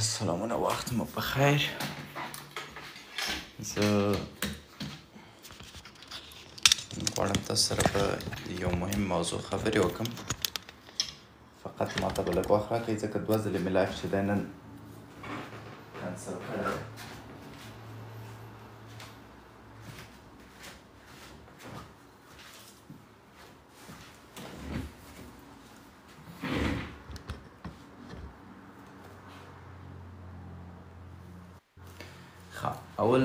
سلامونه وخت مو بخیر. زه غواړم تاسو سره په یو مهم موضوع خبرې وکړم. فقط ماته به لږ وخت راکړئ ځکه 2 ځلې مې لایف چې دی نن کینسل کړی دی. اول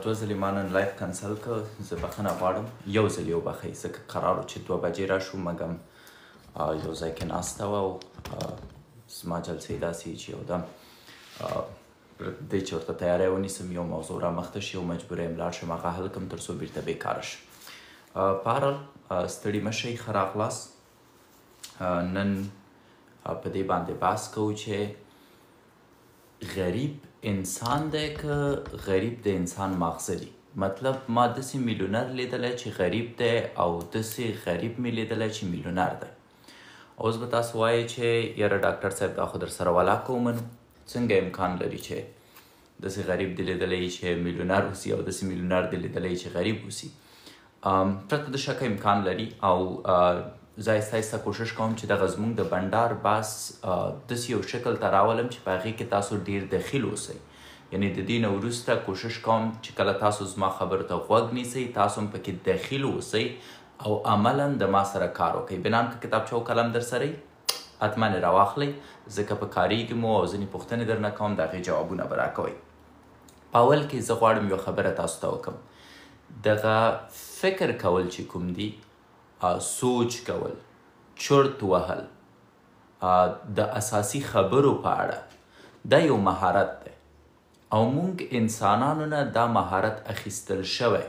2 ځلې ما نن لایف کنسل کړ. زه بخښنه غواړم. یو ځل یې وبښئ ځکه قرار و چې 2 بجې راشو مګم یو ځای کې ناسته وه او زما جلسې داسې چې یودم دی چې ورته تیاری ونیسم یو موضوع رامخته شي او مجبوره یم لاړ شم هغه حل کړم تر څو بیرته بېکاره شم. په هر حال ستړي مه شئ، ښه راغلاست. نن په دې باندې بحث کوو چې غریب انسان دی که غریب د انسان ماغزه دي. مطلب ما داسې میلیونر لیدلی چې غریب دی او داسې غریب مې لیدلی چې میلیونر دی. اوس به تاسو وایئ چې یاره ډاکټر صاحب دا خو در سره ولاکه ومنو، څنګه امکان لري چې داسې غریب دې لیدلی چې میلیونر اوسي او داسې میلیونر دې لیدلی چې غریب اوسي؟ پرته د شکه امکان لري او زه آهسته آهسته کوشش کوم چې دغه زموږ د بنډار بحث داسې یو شکل ته راولم چې په هغې کې تاسو ډېر دخیل اوسئ. یعنې د دې نه وروسته کوشش کوم چې کله تاسو زما خبرو ته غوږ نیسئ تاسو هم پکې دخیل اوسئ او عملا د ما سره کار وکئ. بنان که کتابچه او قلم در سره حتما یې راواخلئ ځکه په کاریږي مو او ځینې پوښتنې درنه کوم د هغې جوابونه به راکوئ. په اول کې زه غواړم یو خبره تاسو ته وکړم. دغه فکر کول چې کوم دي، سوچ کول، چرت وهل د اساسي خبرو په اړه دا یو مهارت دی او موږ انسانانو نه دا مهارت اخیستل شوی.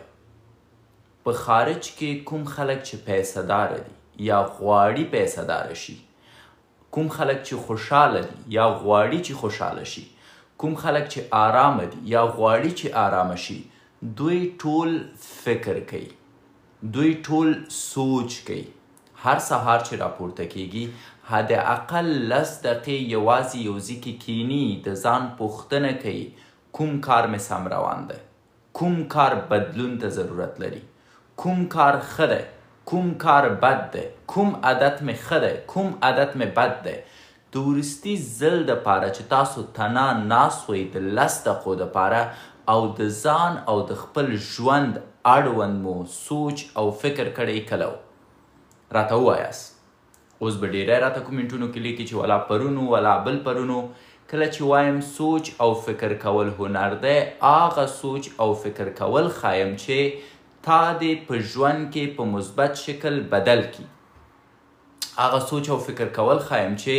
په خارج کې کوم خلک چې پیسه داره دي یا غواړي پیسه داره شي، کوم خلک چې خوشحاله دي یا غواړي چې خوشحاله شي، کوم خلک چې آرامه دي یا غواړي چې آرامه شي، دوی ټول فکر کوي، دوی ټول سوچ کوي. هر سهار چې راپورته کیږي حداقل 10 دقیقې یوازې یو ځای کې کیني، د ځان پوښتنه کوي کوم کار مې سم روان دی، کوم کار بدلون ته ضرورت لري، کوم کار ښه دی، کوم کار بد دی، کوم عادت مې ښه دی، کوم عادت مې بد دی. د وروستي ځل دپاره چې تاسو تنها ناست وئ د 10 دقیقو دپاره او د ځان او د خپل ژوند اړوند مو سوچ او فکر کړی کله و؟ راته ووایاست. اوس به ډیری راته کومنټونو کې لیکي چې ولا پرونو ولا بل پرونو. کله چې وایم سوچ او فکر کول هنر دی، هغه سوچ او فکر کول ښایم چې تا دې په ژوند کې په مثبت شکل بدل کړي. هغه سوچ او فکر کول ښایم چې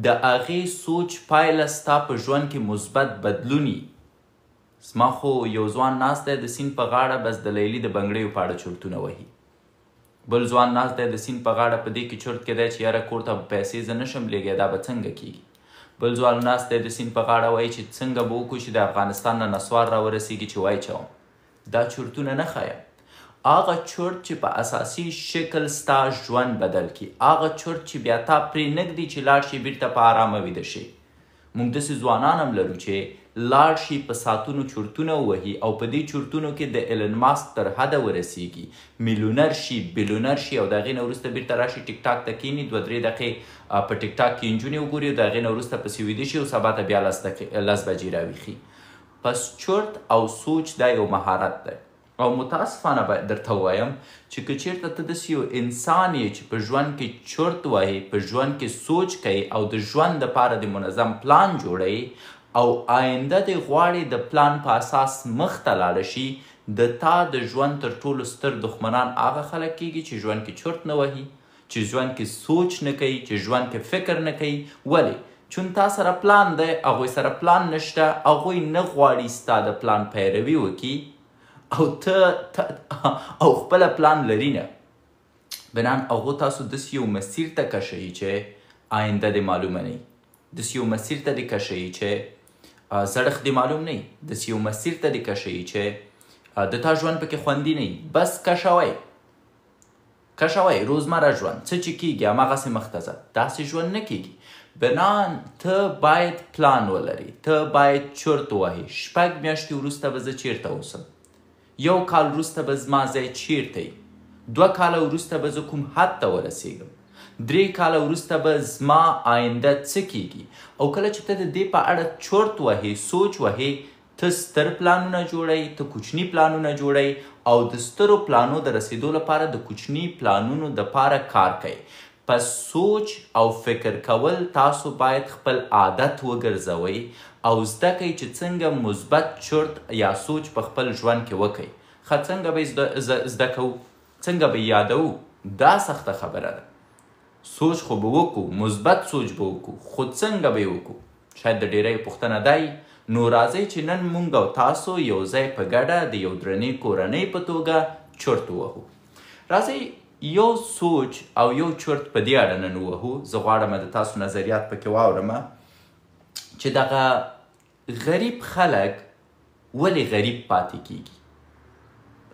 د هغې سوچ پایله ستا په ژوند کې مثبت بدلون وي. زما خو یو ځوان ناست دی د سیند په غاړه بس د لیلي د بنګړیو په اړه چرتونه وهي. بل ځوان ناست دی د سیند په غاړه په دې کې چرت کې دی چې یاره کور ته پیسې زه نشم لیږی دا به څنګه کیږي. بل ځوان ناست دی د سیند په غاړه وایي چې څنګه به وکړو چې د افغانستان نه نسوار راورسېږي چې واچوم. دا چرتونه نه ښایم. هغه چرت چې په اساسي شکل ستا ژوند بدل کړي، هغه چرت چې بیا تا پرې نږدي چې لاړ شي بیرته په ارامه ویده شي. موږ داسې ځوانان هم لرو چې لاړ شي په ساعتونو چرتونه ووهي او په دې چرتونو کې د ایلن ماسک تر حده ورسیږي، میلیونر شي، بیلیونر شي او د هغې نه وروسته بیرته راشي ټیک ټاک ته کښېني 2-3 دقیقې په ټیک ټاک کې نجونې وګوري او د هغې نه وروسته پسې ویده شي او سبا ته بیا 10 بجې راویښي. پس چرت او سوچ دا یو مهارت دی او متاسفانه باید درته ووایم چې که چېرته ته داسې یو انسان یې چې په ژوند کې چرت وهي، په ژوند کې سوچ کوي او د ژوند دپاره د منظم پلان جوړوي او آینده دې غواړي د پلان په اساس مخ ته لاړه شي، د تا د ژوند تر ټولو ستر دښمنان هغه خلک کیږي چې ژوند کې چرت نه وهي، چې ژوند کې سوچ نه کوي، چې ژوند کې فکر نه کوي. ولې؟ چون تا سره پلان دی، هغوی سره پلان نشته، هغوی نه غواړي ستا د پلان پیروي وکړي او ته او خپله پلان لري نه. بنان هغو تاسو داسې یو مسیر ته کشوي چې آینده دې معلومه نه وي، داسې یو مسیر ته دې کشوي چې زړښت دې معلوم نه وي، داسې یو مسیر ته دې کشوي چې د تا ژوند پکې خوندي نه وي. بس کشوئ روزمره ژوند څه چې کیږي هماغسې مخ ته ځه. داسې ژوند نه کیږي. بنان ته باید پلان ولري، ته باید چرت ووهې 6 میاشتې وروسته به زه چیرته اوسم، 1 کال وروسته به زما ځای چیرته وي، 2 کاله وروسته به زه کوم حد ته ورسیږم، 3 کاله وروسته به زما آینده څه کیږي. او کله چې ته د دې په اړه چرت وهې، سوچ وهې، ته ستر پلانونه جوړی، ته کوچني پلانونه جوړی او د سترو پلانو د رسیدو لپاره د کوچني پلانونو دپاره کار کوي. پس سوچ او فکر کول تاسو باید خپل عادت وګرځوئ او زده کوئ چې څنګه مثبت چرت یا سوچ په خپل ژوند کې وکئ. ښه څنګه به زده کوو، څنګه به یادوو، دا سخته خبره ده. سوچ خو به وکړو، مثبت سوچ به وکړو، خو څنګه به یې وکړو؟ شاید د ډیری پوښتنه دا وي. نو راځئ چې نن موږ او تاسو یو ځای په ګډه د یو درنې کورنۍ په توګه چرت ووهو. راځئ یو سوچ او یو چرت په دې اړه نن ووهو. زه غواړم د تاسو نظریات پکې واورم چې دغه غریب خلک ولې غریب پاتې کیږي.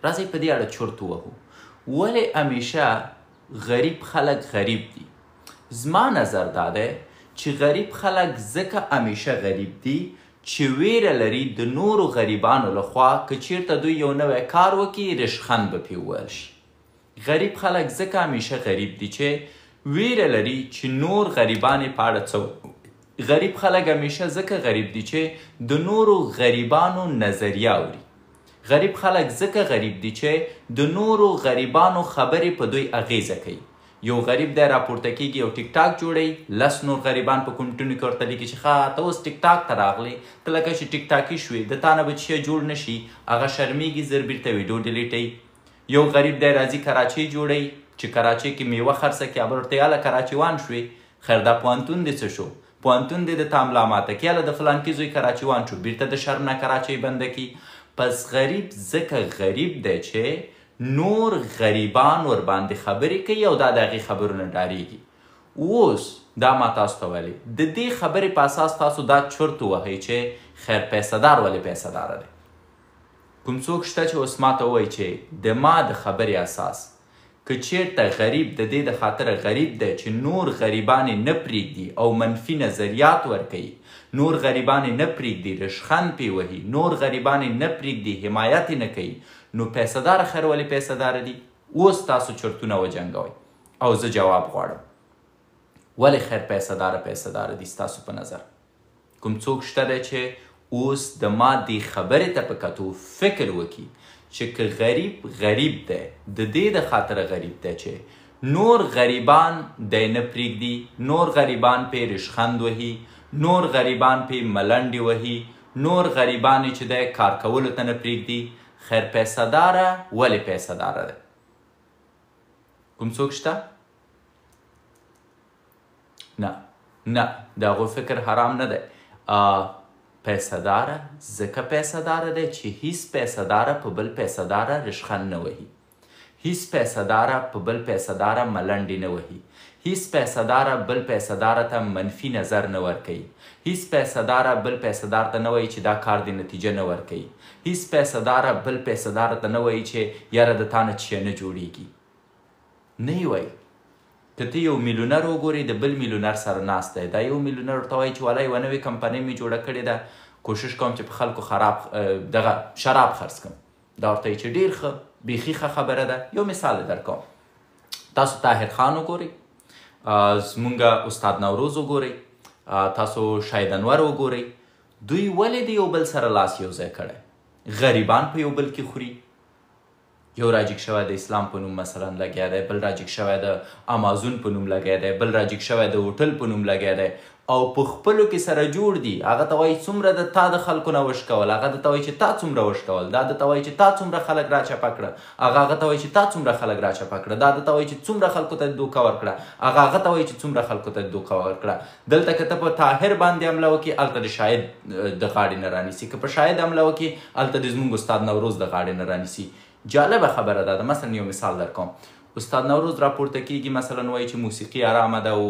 راځئ په دې اړه چرت ووهو. ولې همیشه غریب خلک غریب دي؟ زما نظر دا دی چې غریب خلک ځکه همیشه غریب دي چې ویره لري د نورو غریبانو لخوا که چیرته دوی یو نوی کار وکړي رشخند به پرې وویل شي. غریب خلک ځکه همیشه غریب دي چې ویره لري چې نور غریبان یې په اړه څه وکړي. غریب خلک همیشه ځکه غریب دي چې د نورو غریبانو نظریه اوري. غریب خلک ځکه غریب دي چې د نورو غریبانو خبرې په دوی اغیزه کوي. یو غریب دی راپورته کیږي، یو ټیک ټاک جوړوي، 10 نور غریبان په کومنټونو کې ورته لیکي چې ښه ته اوس ټیک ټاک ته راغلی، ته لکه چې ټیک ټاکي شوې، د تا نه به چې جوړ نه شي، هغه شرمیږي، زر بیرته ویډیو ډیلیټوي. یو غریب دی راځي کراچۍ جوړوي چې کراچۍ کې میوه خرڅه کړي، هغه ورته یاله کراچیوان شوې، خیر دا پوهنتون دې څه شو، پوهنتون دې د تا ملا ماته کړي، یاله د فلانکي زوی کراچیوان شو، بیرته د شرم نه کراچۍ بنده کړي. پس غریب ځکه غریب دی چې نور غریبان ور باندې خبرې کوي او دا د هغې خبرو نه ډارېږي. اوس دا ما تاسو ته ویلې، د دې خبرې په اساس تاسو دا چرت ووهئ چې خیر پیسه دار ولې پیسه داره دی. کوم څوک شته چې اوس ما ته ووایي چې د ما د خبرې اساس که چیرته غریب د دې د خاطره غریب دی چې نور غریبان یې نه پرېږدي او منفي نظریات ورکوي، نور غریبان یې نه پرېږدي، رشخند پرې وهي، نور غریبان یې نه پرېږدي، حمایت یې نه کوي، نو پیسه داره خیر ولې پیسه داره دي؟ اوس تاسو چرتونه وجنګوئ او زه جواب غواړم. ولې خیر پیسه داره دي ستاسو په نظر؟ کوم څوک شته دی چې اوس د ما دې خبرې ته په کتو فکر وکړي چې که غریب غریب دی د دې د خاطره غریب دی چې نور غریبان دی نه پرېږدي، نور غریبان پې رشخند وهي، نور غریبان پې ملنډې وهي، نور غریبان چې دی کار کولو ته نه پرېږدي. خیر پیسه داره ولې پیسه داره ده؟ کوم څوک شته؟ نه د هغوی فکر حرام نه دی. پیسه داره ځکه پیسه داره دی چې هیڅ پیسه داره په بل پیسه داره رشخند نه وهي، هیڅ پیسه داره په بل پیسه داره ملنډې نه وهي، هیڅ پیسه داره بل پیسه داره ته منفي نظر نه ورکوي، هیڅ پیسه داره بل پیسه دار ته نه وایي چې دا کار دې نتیجه نه ورکوي، هیڅ پیسه داره بل پیسه دار ته نه وایي چې یاره د تا نه چې نه جوړیږي. نه یې وایي. که ته یو میلیونر وګورې د بل میلیونر سره ناست دی، دا یو میلیونر ورته وایي چې والا یوه نوې کمپنۍ مې جوړه کړې ده، کوشش کوم چې په خلکو شراب خرڅ کړم. دا ورته وایي چې ډېر ښه، بیخي ښه خبره ده. یو مثال در کوم، تاسو طاهر خان وګورئ، زمونږ استاد نوروز وګورئ، تاسو شاهد انور وګورئ، دوی ولې د یو بل سره لاس یو ځای کړی؟ غریبان په یو بل کې خوري. یو راجیک شوی د اسلام په نوم مثلا لګیا دی، بل راجیک شوی د امازون په نوم لګیا دی، بل راجیک شوی د هوټل په نوم لګیا دی، او په خپلو کې سره جوړ دي. هغه ته وایي څومره د تا د خلکو نه وش کول، هغه ته وایي چې تا څومره وش کول، دا ته وایي چې تا څومره خلک راچپه کړه، هغه ته وایي چې تا څومره خلک راچپه کړه، دا ته وایي چې څومره خلکو ته دوکه ورکړه، هغه ته وایي چې څومره خلکو ته دوکه ورکړه. دلته که ته په طاهر باندې حمله وکړي، هلته د شاهد د غاړې نه رانیسي، که په شاهد حمله وکړي، هلته د زموږ استاد نوروز د غاړې نه رانیسي. جالبه خبره ده. مثلا یو مثال در کوم، استاد نوروز راپورته کیږي، مثلا وایي چې موسیقي آرامه ده او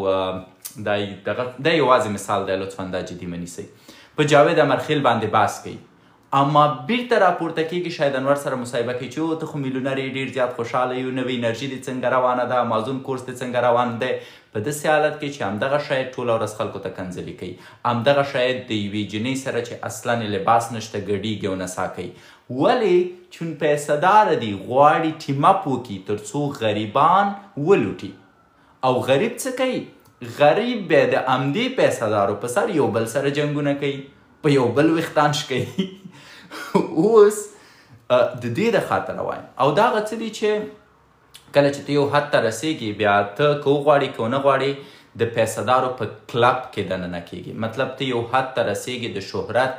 دا یوازې مثال دی، لطفا دا جدي منیسئ. په جاوید امرخیل باندې بحث کوي اما بیرته راپورته کېږي شاید انور سره مصاحبه کوي چې او ته خو میلیونر یې ډېر زیات خوشحاله یو نوې انرژي دې څنګه روانه ده امازون کورس دې څنګه روان دی په داسې حالت کې چې همدغه شاید ټوله ورځ خلکو ته کنځلې کوي همدغه شاید د یوې جنۍ سره چې اصلا لباس نشته ګډیږي او نڅا کوي ولې چون پیسهداره دي غواړي ټیم اپ وکړي تر څو غریبان ولوټي او غریب څه کوي غریب بیا د همدې پیسهدارو په سر یو بل سره جنګونه کوي په یو بل ویښتان شکوي اوس د دې د خاطره وایم او دا هغه څه دي چې کله چې ته یو حد ته رسېږي بیا ته که وغواړې که ونه غواړې د پیسهدارو په کلب کې دننه کېږي مطلب ته یو حد ته رسېږي د شهرت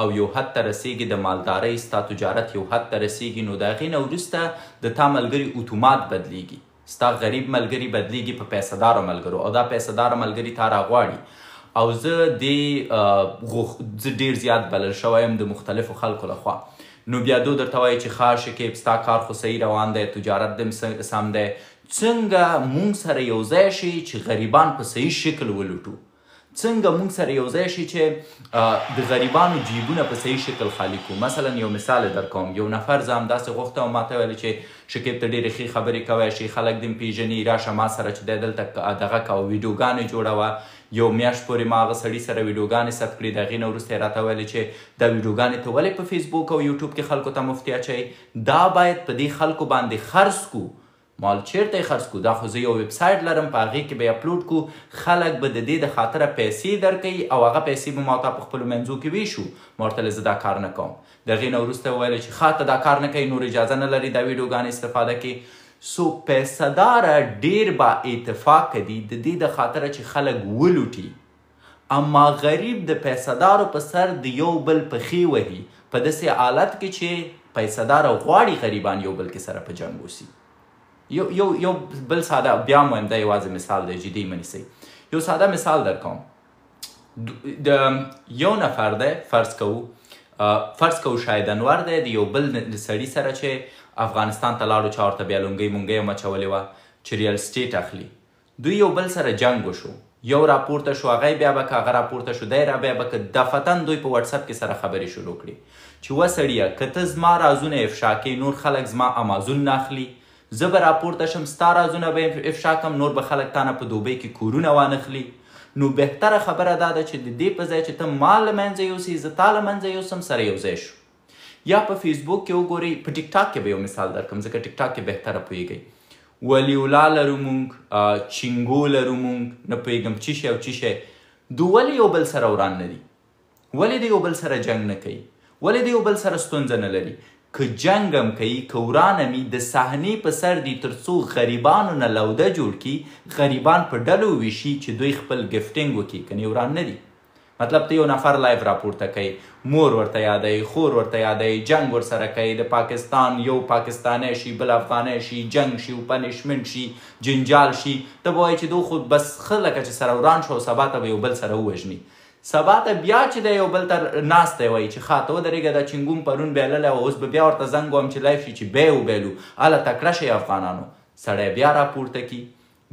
او یو حد ته رسېږي د مالدارۍ ستا تجارت یو حد ته رسېږي نو د هغې نه وروسته د تا ملګري اتومات بدلیږي ستا غریب ملګري بدلیږي په پیسهدارو ملګرو او دا پیسهداره ملګري تا راغواړي او زه ډېر زیات بلل شوی یم د مختلفو خلکو لخوا نو بیا دو درته وایي چې ښه شکیب ستا کار خو صحیح روان دی تجارت دې سم دی څنګه مونږ سره یو ځای شي چې غریبان په صحیح شکل ولوټو څنګه مونږ سره یو ځای شي چې د غریبانو جیبونه په صحیح شکل خالي کړو مثلا یو مثال در کوم یو نفر زه همداسې غوښته ما ته ویل چې شکیب ته ډېرې ښې خبرې کوی شي خلک دې پېژني راشه ما سره چې دی دلته دغه کوه ویډیوګانې جوړوه یو میاشت پورې ما هغه سړي سره ویډیوګانې ثبت کړي د هغې نه وروسته یې راته ویلې چې دا ویډیوګانې ته ولې په فیسبوک او یوټیوب کې خلکو ته مفتي اچوئ دا باید په دې خلکو باندې خرڅ کړو مال چیرته یې خرڅ کړو دا خو زه یو ویبسایټ لرم په هغې کې به یې اپلوډ کړو خلک به د دې د خاطره پیسې درکوي او هغه پیسې به ما ته په خپلو منځو کې ویشو ما ورته ویل زه دا کار نه کوم د هغې نه وروسته ویل چې ښه ته دا کار نه کوي نور اجازه نه لري دا ویډیوګانې استفاده کړي سو پیسهداره ډېر با اتفاقه دي د دې د خاطره چې خلک ولوټي اما غریب د پیسهدارو په سر د یو بل پښې وهي په داسې حالت کې چې پیسهداره غواړي غریبان یو بل کې سره په جنګ اوسي یو بل ساده بیا هم وایم دا یوازې مثال دی جدي مه نیسئ یو ساده مثال در کوم د یو نفر دی فرض کوو شاید انور دی د یو بل سړي سره چې افغانستان ته لاړو چا ورته بیا لونګۍ مونګۍ هم اچولې وه چې ریل سټیټ اخلي دوی یو بل سره جنګ وشو یو راپورته شو هغه بیا به که هغه راپورته شو دی را بیا به که دفتن دوی په وټساپ کې سره خبرې شروع کړي چې و سړیه که ته زما رازونه افشا کوې نور خلک زما امازون نه اخلي زه به راپورته شم ستا رازونه به افشا کړم نور به خلک تا نه په دوبۍ کې کورونه وانخلي نو بهتره خبره دا ده چې د دې په ځای چې ته ما له منځه یوسې زه تا له منځه یوسم سره یو ځای شو یا په فیسبوک کې وګورئ په ټیک ټاک کې به یو مثال درکړم ځکه ټیک ټاک کې بهتره پوهیږئ ولی الله لرو مونږ چینګو لرو مونږ نه پوهېږم څه شی او څه شی دو ولې یو بل سره وران نه دي ولې د یو بل سره جنګ نه کوي ولې د یو بل سره ستونزه نه لري که جنګ هم کوي که ورانه مي د صحنې په سر دي تر څو غریبانو نه لوده جوړ کړي غریبان په ډلو ویشي چې دوی خپل ګفټینګ وکړي کنې وران نه دي مطلب ته یو نفر لایف راپورته کوي مور ورته یادوي خور ورته یادوي جنګ ورسره کوي د پاکستان یو پاکستانی شي بل افغانی شي جنګ شي پنشمنټ شي جنجال شي ته به وایي چې دو خو بس ښه لکه چې سره وران شو سبا ته به یو بل سره ووژني سبا ته بیا چې د یو بل ته ناستی وایي چې ښه ته ودرېږه دا چینګوم پرون بایللی او اوس به بیا ورته زنګ وهم چې لایف شي چې بیا وبایلو هله تکړه شئ افغانانو سړی بیا راپورته کي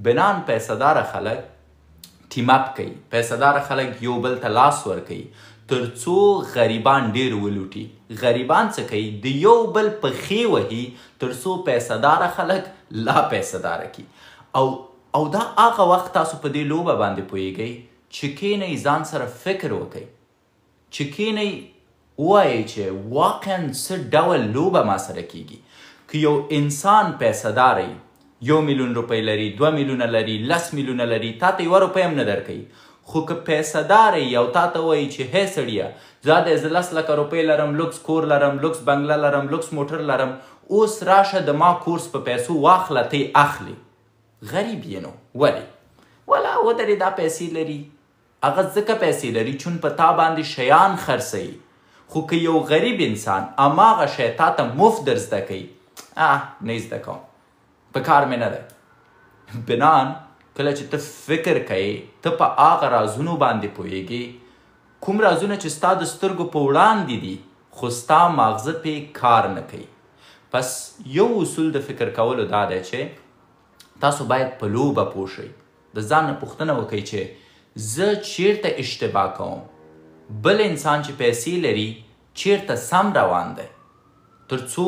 بنان پیسهداره خلک ټیم اپ کوي پیسهداره خلک یو بل ته لاس ورکوي تر څو غریبان ډېر ولوټي غریبان څه کوي د یو بل پښې وهي تر څو پیسهداره خلک لا پیسهداره کي او دا هغه وخت تاسو په دې لوبه باندې پوهیږئ چې کینئ ځان سره فکر وکئ چې کینئ ووایئ چې واقعا څه ډول لوبه ما سره کیږي که یو انسان پیسهداره یو میلیون روپۍ لري 2 میلیونه لري 10 میلیونه لري تا ته 1 روپۍ هم نه درکوي خو که پیسهداره یو تا ته وایي چې هی سړیه زه د 10 لکه روپۍ لرم لوکس کور لرم لوکس بنګله لرم لوکس موټر لرم اوس راشه د ما کورس په پیسو واخله تی اخلي غریب یې نو ولې ولا ودرې دا پیسې لري هغه ځکه پیسې لري چون په تا باندې شیان خرڅوي خو که یو غریب انسان هماغه شی تا ته مفت در زده کوي نه یې زده کوم په کار مې نه ده بنان کله چې ته فکر کوې ته په هغه رازونو باندې پوهیږې کوم رازونه چې ستا د سترګو په وړاندې دي خو ستا ماغزه پې کار نه کوي پس یو اصول د فکر کولو دا دی چې تاسو باید په لوبه پوه شئ د ځان نه پوښتنه وکئ چې زه چیرته اشتباه کوم بل انسان چې پیسې لري چیرته سم روان دی تر څو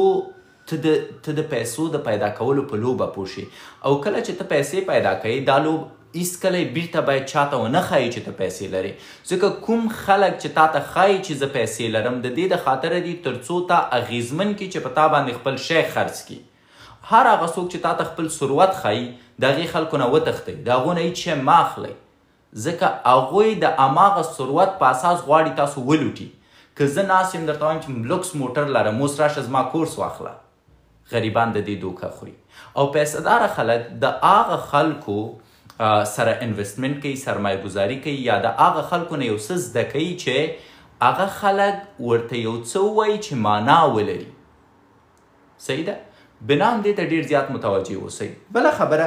ته د پیسو د پیدا کولو په لوبه پوه شي. او کله چې ته پیسې پیدا کوې دا لوب هیڅکله بیرته باید چاته ونه ښایي چې ته پیسې لرې. ځکه کوم خلک چې تا ته ښایي چې زه پیسې لرم د دې د خاطره دي تر څو تا اغیزمن کړي چې په تا باندې خپل شی خرڅ کړي. هر هغه څوک چې تا ته خپل ثروت ښایي د هغې خلکو نه وتښتئ، د هغو نه هېڅ شی مه اخلئ، ځکه هغوی د هماغه ثروت په اساس غواړي تاسو ولوټي. که زه ناست یم درته وایم چې لوکس موټر لرم اوس راشه زما کورس واخله، غریبان د دې دوکه خوري. او پیسهداره خلک د هغه خلکو سره انویسټمنټ کوي، سرمایه ګذاري کوي، یا د هغه خلکو نه یو څه زده کوي چې هغه خلک ورته یو څه ووایي چې معنا ولري. صحیح ده؟ بنا همدې ته ډېر زیات متوجه اوسئ. بله خبره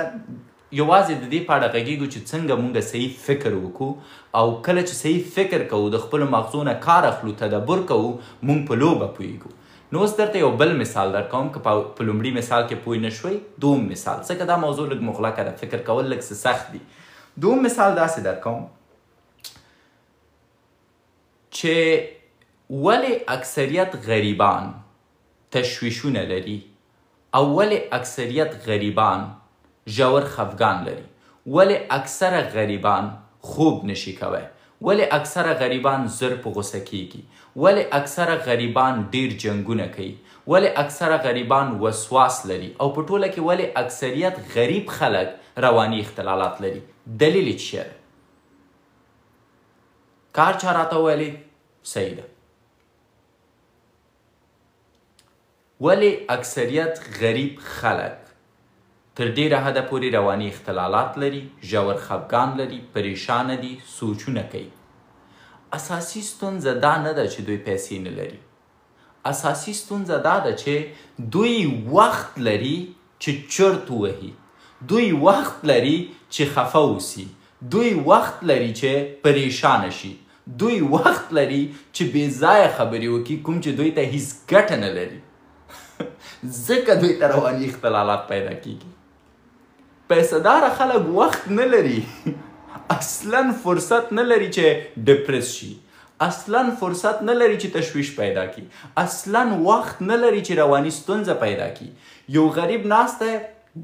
یوازې د دې په اړه غږیږو چې څنګه موږ صحیح فکر وکړو، او کله چې صحیح فکر کوو د خپلو مغزو نه کار اخلو، تدبر کوو، موږ په لوبه پوهیږو. نو اوس درته یو بل مثال درکوم که په لومړي مثال کې پوه نه شوئ. دوم مثال، ځکه دا موضوع لږ مغلقه ده، فکر کول لږ څه سخت دي. دوم مثال داسې درکوم چې ولې اکثریت غریبان تشویشونه لري، او ولې اکثریت غریبان ژور خفګان لري، ولې اکثره غریبان خوب نشي کوی، ولې اکثره غریبان زر په غوسه کیږي، ولې اکثره غریبان ډیر جنګونه کوي، ولې اکثره غریبان وسواس لري، او په ټوله کې ولې اکثریت غریب خلک رواني اختلالات لري. دلیل یې څه دی؟ کار چا راته ویلی؟ صحیح ده. ولې اکثریت غریب خلک تر ډیره حده پورې رواني اختلالات لري، ژور خفګان لري، پریشانه دي، سوچونه کوي؟ اساسي ستونزه دا نه ده چې دوی پیسې نه لري. اساسي ستونزه دا ده چې دوی وخت لري چې چرت ووهي، دوی وخت لري چې خفه اوسي، دوی وخت لري چې پریشانه شي، دوی وخت لري چې بې ځایه خبرې وکړي کوم چې دوی ته هیڅ ګټه نه لري. ځکه دوی ته رواني اختلالات پیدا کیږي. پیسهداره خلک وخت نه لري، اصلا فرصت نه لري چې ډپرس شي، اصلا فرصت نه لري چې تشویش پیدا کی، اصلا وخت نه لري چې رواني ستونزه پیدا کی. یو غریب ناسته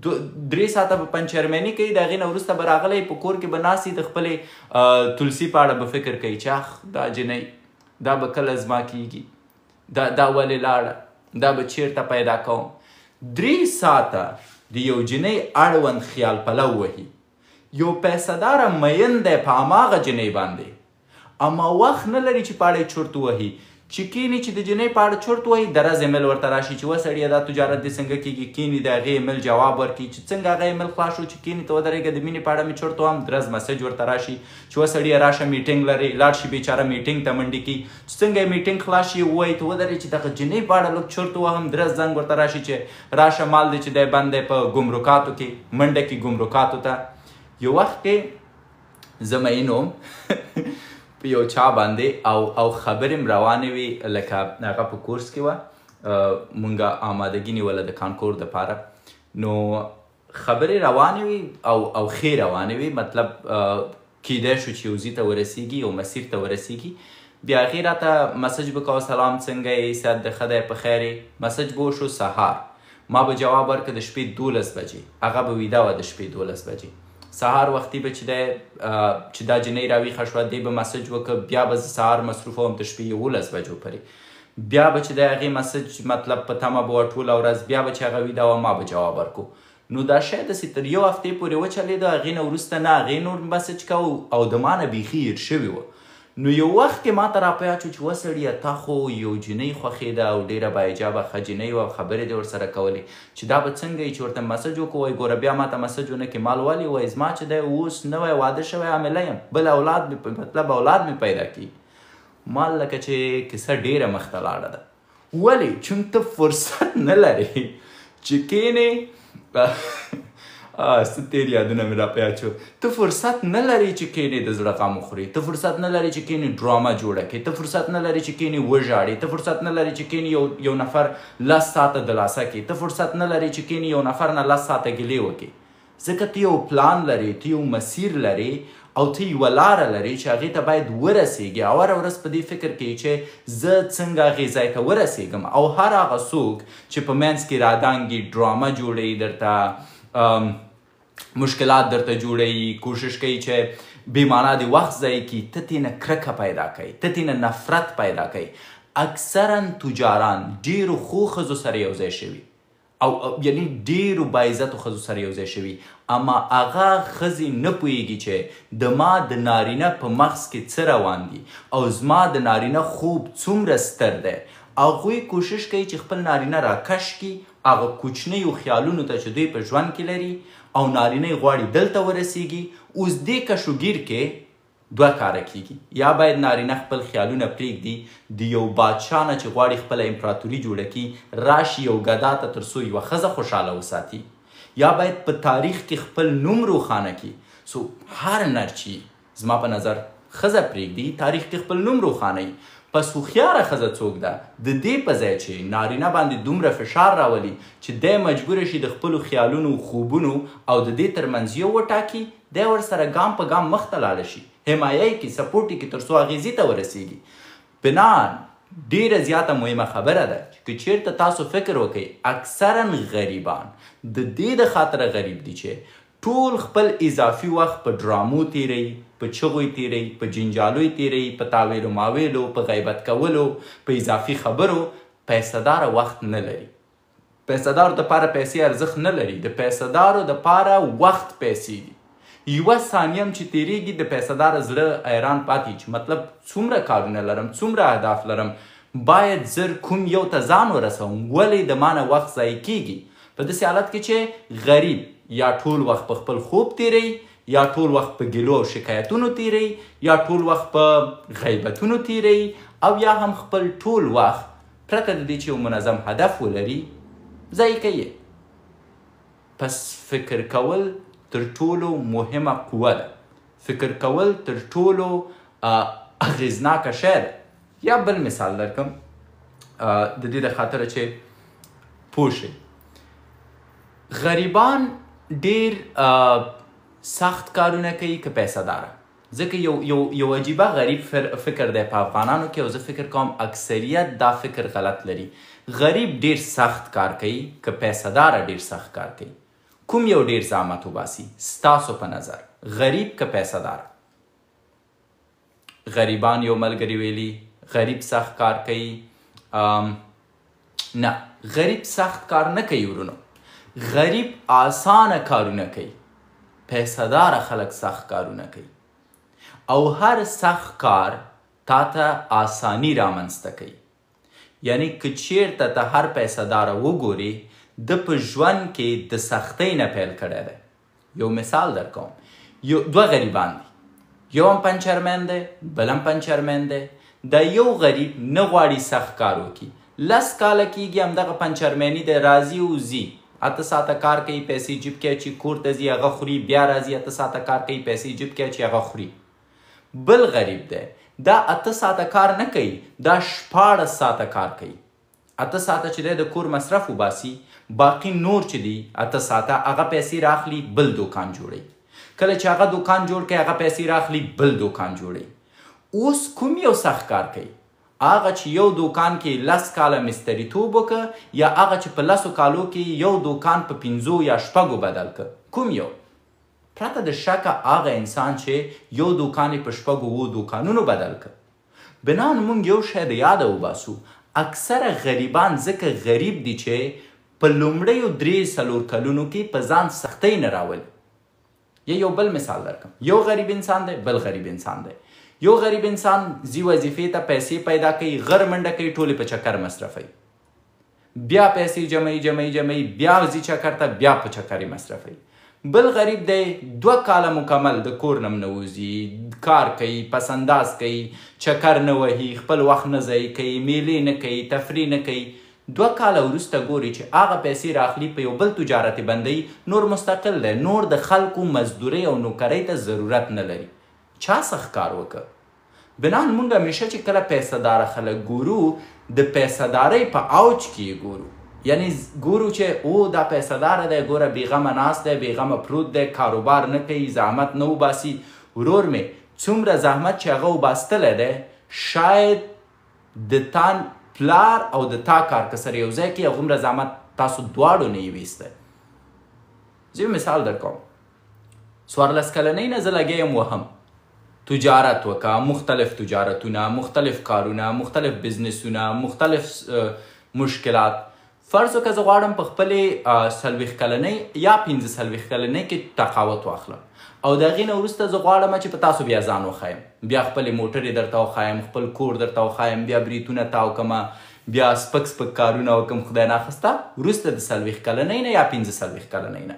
3 ساعته په پنچرمني کوي، د هغې نه وروسته به راغلی په کور کې به ناستي د خپلې تلسي په اړه به فکر کوي چې اخ دا جنۍ دا به کله زما کیږي، دا ولې لاړه، دا به چیرته پیدا کوم. 3 ساعته د یو جنۍ اړوند خیال پلو وهي. یو پیسهداره مین دی په هماغه جنۍ باندې، اما وخت نه لري چې په اړه یې چرت ووهي، چې کیني چې د جنۍ په اړه چرت ووهي، درز ایمیل ورته راشي چې وسړیه دا تجارت دې څنګه کیږي، کیني د هغې ایمیل جواب ورکړي چې څنګه هغه ایمیل خلاص شو، چې کیني ته ودرېږه د مینې په اړه مې چرت وهم، درز مسج ورته راشي چې وسړیه راشه میټینګ لري، لاړ شي بیچاره میټینګ ته منډې کړي، چې څنګه یې میټینګ خلاص شي ووایي ته ودرې چې دغه جنۍ په اړه لږ چرت ووهم، درز زنګ ورته راشي چې راشه مال دی چې دی بند دی په ګمرکاتو کې، منډه کړي ګمرکاتو ته. یو وخت کې زه مین وم په یو چا باندې او خبرې م روانې وي، لکه هغه په کورس کې وه، مونږ آمادګي نیوله د کانکور دپاره، نو خبرې روانې وي او ښې روانې وي، مطلب کیدای شو چې یو ځي ته ورسیږي، یو مسیر ته ورسیږي. بیا هغې راته مسج به کوه سلام څنګه یې، صحت د ښه دی په خیر یې، مسج به وشو سهار، ما به جواب ورکړه د شپې 12 بجې، هغه به ویده وه د شپې 12 بجې. سهار وختي به چې دی چې دا جنۍ راویښه شوه، دی به مسج وکړه، بیا به زه سهار مصروفه وم تر شپې 11 بجو پورې، بیا به چې دی هغې مسج مطلب په تمه به وه ټوله ورځ، بیا به چې هغه ویده وه ما به جواب ورکو. نو دا شی داسې تر 1 هفتې پورې وچلېده، هغې نه وروسته نه هغې نور مسج کوو او د ما نه بیخي هېر شوي وه. نو یو وخت کې ما ته را په یاد شو چې وسړیه تا خو یو جنۍ خوښېده او ډېره باحجابه ښه جنۍ وه، خبرې دې ورسره کولې، چې دا به څنګه یي چې ورته مسج وکړو، وایي ګوره بیا ما ته مسج ونه کړې، مال ولې، وایي زما چې دی اوس نوی واده شوی حامله یم، بل اولاد مطلب اولاد مې پیدا کړي. مال لکه چې کیسه ډېره مخته لاړه ده. ولې؟ چون ته فرصت نه لرې چې کښېنې څه تېر یادونه مې را په یاد شو، ته فرصت نه لرې چې کښېنې د زړه غم وخورې، ته فرصت نه لرې چې کښېنې ډرامه جوړه کړې، ته فرصت نه لرې چې کښېنې وژاړې، ته فرصت نه لرې چې کښېنې یو نفر 10 ساعته دلاسه کړې، ته فرصت نه لرې چې کښېنې یو نفر نه 10 ساعته ګیلې وکړې، ځکه ته یو پلان لرې، ته یو مسیر لرې او ته یوه لاره لري چې هغې ته باید ورسېږي او هره ورځ په دې فکر کوي چې زه څنګه هغې ځای ته ورسېږم او هر هغه څوک چې په منځ کې رادانګي ډرامه جوړوي درته مشکلات درته جوړوي کوشش کوي چې بېمانا د وخت ضایع کړي ته ترېنه کرکه پیدا کوي ته ترېنه نفرت پیدا کوي اکثرا تجاران ډېرو ښو ښځو سره یو ځای شوي او یعنی ډېرو باعزتو ښځو سره یو ځای شوي اما هغه ښځې نه پوهېږي چې د ما د نارینه په مغز کې څه روان دي او زما د نارینه خوب څومره ستر دی هغوی کوشش کوي چې خپل نارینه راکش کړي هغه کوچنیو خیالونو ته چې دوی په ژوند کې لري او نارینه یې غواړي دلته ورسیږي اوس دې کشوګیر کې دوه کاره کیږي یا باید نارینه خپل خیالونه پرېږدي د یو بادشاه نه چې غواړي خپله امپراتوري جوړه کړي راشي یو ګدا ته تر څو یوه ښځه خوشحاله وساتي یا باید په تاریخ کې خپل نوم روښانه کړي سو هر نر چې زما په نظر ښځه پرېږدي تاریخ کې خپل نوم روښانوي پس هوښیاره ښځه څوک ده د دې په ځای چې نارینه باندې دومره فشار راولي چې دی مجبوره شي د خپلو خیالونو خوبونو او د دې ترمنځ یو وټاکي دی ورسره ګام په ګام مخته لاړه شي حمایه یې کړي سپورټ یې کړي تر څو اغېزې ته ورسیږي بنان ډېره زیاته مهمه خبره ده چې که چېرته تاسو فکر وکئ اکثرا غریبان د دې د خاطره غریب دي چې ټول خپل اضافي وخت په ډرامو تیروي په چغو یې تیروي په جنجالو یې تیروي په تاویلو ماویلو په غیبت کولو په اضافي خبرو پیسهداره وخت نه لري پیسهدارو دپاره پیسې ارزښت نه لري د پیسهدارو دپاره وخت پیسې دي یوه ثانیه هم چې تیریږي د پیسهداره زړه حیران پاتې چې مطلب څومره کارونه لرم څومره اهداف لرم باید زر کوم یو ته ځان ورسوم ولې د ما نه وخت ضایع کیږي په داسې حالت کې چې غریب یا ټول وخت په خپل خوب تیری یا ټول وخت په ګیلو او شکایتونو تیری یا ټول وخت په غیبتونو تیری او یا هم خپل ټول وخت پرته د دې چې یو منظم هدف ولري ضایع کوي پس فکر کول تر ټولو مهمه قوه ده فکر کول تر ټولو اغیزناکه شی ده یا بل مثال درکم د دې د خاطره چې پوه شئ غریبان ډیر سخت کارونه کوي که پیسه داره ځکه یو عجیبه غریب فکر دی په افغانانو کې او زه فکر کوم اکثریت دا فکر غلط لري غریب ډیر سخت کار کوي که پیسه داره ډیر سخت کار کوي کوم یو ډیر زحمت وباسي ستاسو په نظر غریب که پیسه داره غریبان یو ملګري ویلي غریب سخت کار کوي نه غریب سخت کار نه کوي ورونو غریب آسانه کارونه کوي پیسه داره خلک سخت کارونه کوي او هر سخت کار تا ته آسانی رامنځته کوي یعنی که چیرته ته هر پیسه داره وګوري د په ژوند کې د سختۍ نه پیل کړی دی یو مثال در کوم دوه غریبان دي یو هم پنچرمن دی بل هم پنچرمن دی دا یو غریب نه غواړي سخت کار وکړي 10 کاله کېږي همدغه پنچرمني دی راځي او ځي 8 ساعته کار کوي پیسې جیب کې اچي کور ته ځي هغه خوري بیا راځي 8 ساعته کار کوي پیسې جیب کې اچي هغه خوري بل غریب دی دا 8 ساعته کار نه کوي دا 14 ساعته کار کوي 8 ساعته چې دی د کور مصرف وباسي باقی نور چې دی 8 ساعته هغه پیسې راخلي بل دوکان جوړوي کله چې هغه دوکان جوړ کړي هغه پیسې راخلي بل دوکان جوړوي اوس کوم یو سخت کار کوي هغه چې یو دوکان کې 10 کاله مستریتوب وکړه یا هغه چې په 10 کالو کې یو دوکان په 5 یا 6 بدل کړه کوم یو پرته د شکه هغه انسان چې یو دوکان په 6 دوکانونو بدل کړه بنان مونږ یو شی د یاده وباسو اکثره غریبان ځکه غریب دي چې په لومړیو 3-4 کلونو کې په ځان سختۍ نه راولي یو بل مثال درکم یو غریب انسان دی بل غریب انسان دی یو غریب انسان زی وظیفې ته پیسې پیدا کوي غر منډه کوي ټولې په چکر مصرفوي بیا پیسې جمعي بیا ځي چکر ته بیا په چکر یې مصرفوي بل غریب دی 2 کاله مکمل د کور نه نوځي کار کوي پسنداز کوي چکر نه وهي خپل وخت نه ضایع کوي میلې نه کوي تفریح نه کوي 2 کاله وروسته ګوري چې هغه پیسې راخلي په یو بل تجارت بندوي نور مستقل دی نور د خلکو مزدورۍ او نوکرۍ ته ضرورت نه لري چا سخت کار وکړه بنان مونږ همیشه چې کله پیسه داره خلک ګورو د پیسه دارۍ په اوج کې ګورو یعنی ګورو چې او دا پیسه داره دی ګوره بېغمه ناست دی بېغمه پروت دی کاروبار نه کوي زحمت نه وباسي ورور مې څومره زحمت چې هغه وباستلی دی شاید د تا پلار او د تا کار که سره یو ځای کې هغومره زحمت تاسو دواړو نه یې ویستی. زه یو مثال در کوم. 14 کلنۍ نه زه لګیا یم وهم تجارت وکړه، مختلف تجارتونه، مختلف کارونه، مختلف بزنسونه، مختلف مشکلات. فرض وکړه زه غواړم په خپلې 40 کلنۍ یا 15 کلنۍ کې تقاوت واخلم او د هغې نه وروسته زه غواړم چې په تاسو بیا ځان وښایم، بیا خپلې موټرې درته وښایم، خپل کور درته وښایم، بیا بریتونه تاو کړمه، بیا سپک سپک کارونه وکړم خدای ناخواسته وروسته د 40 کلنۍ نه یا 15 کلنۍ نه.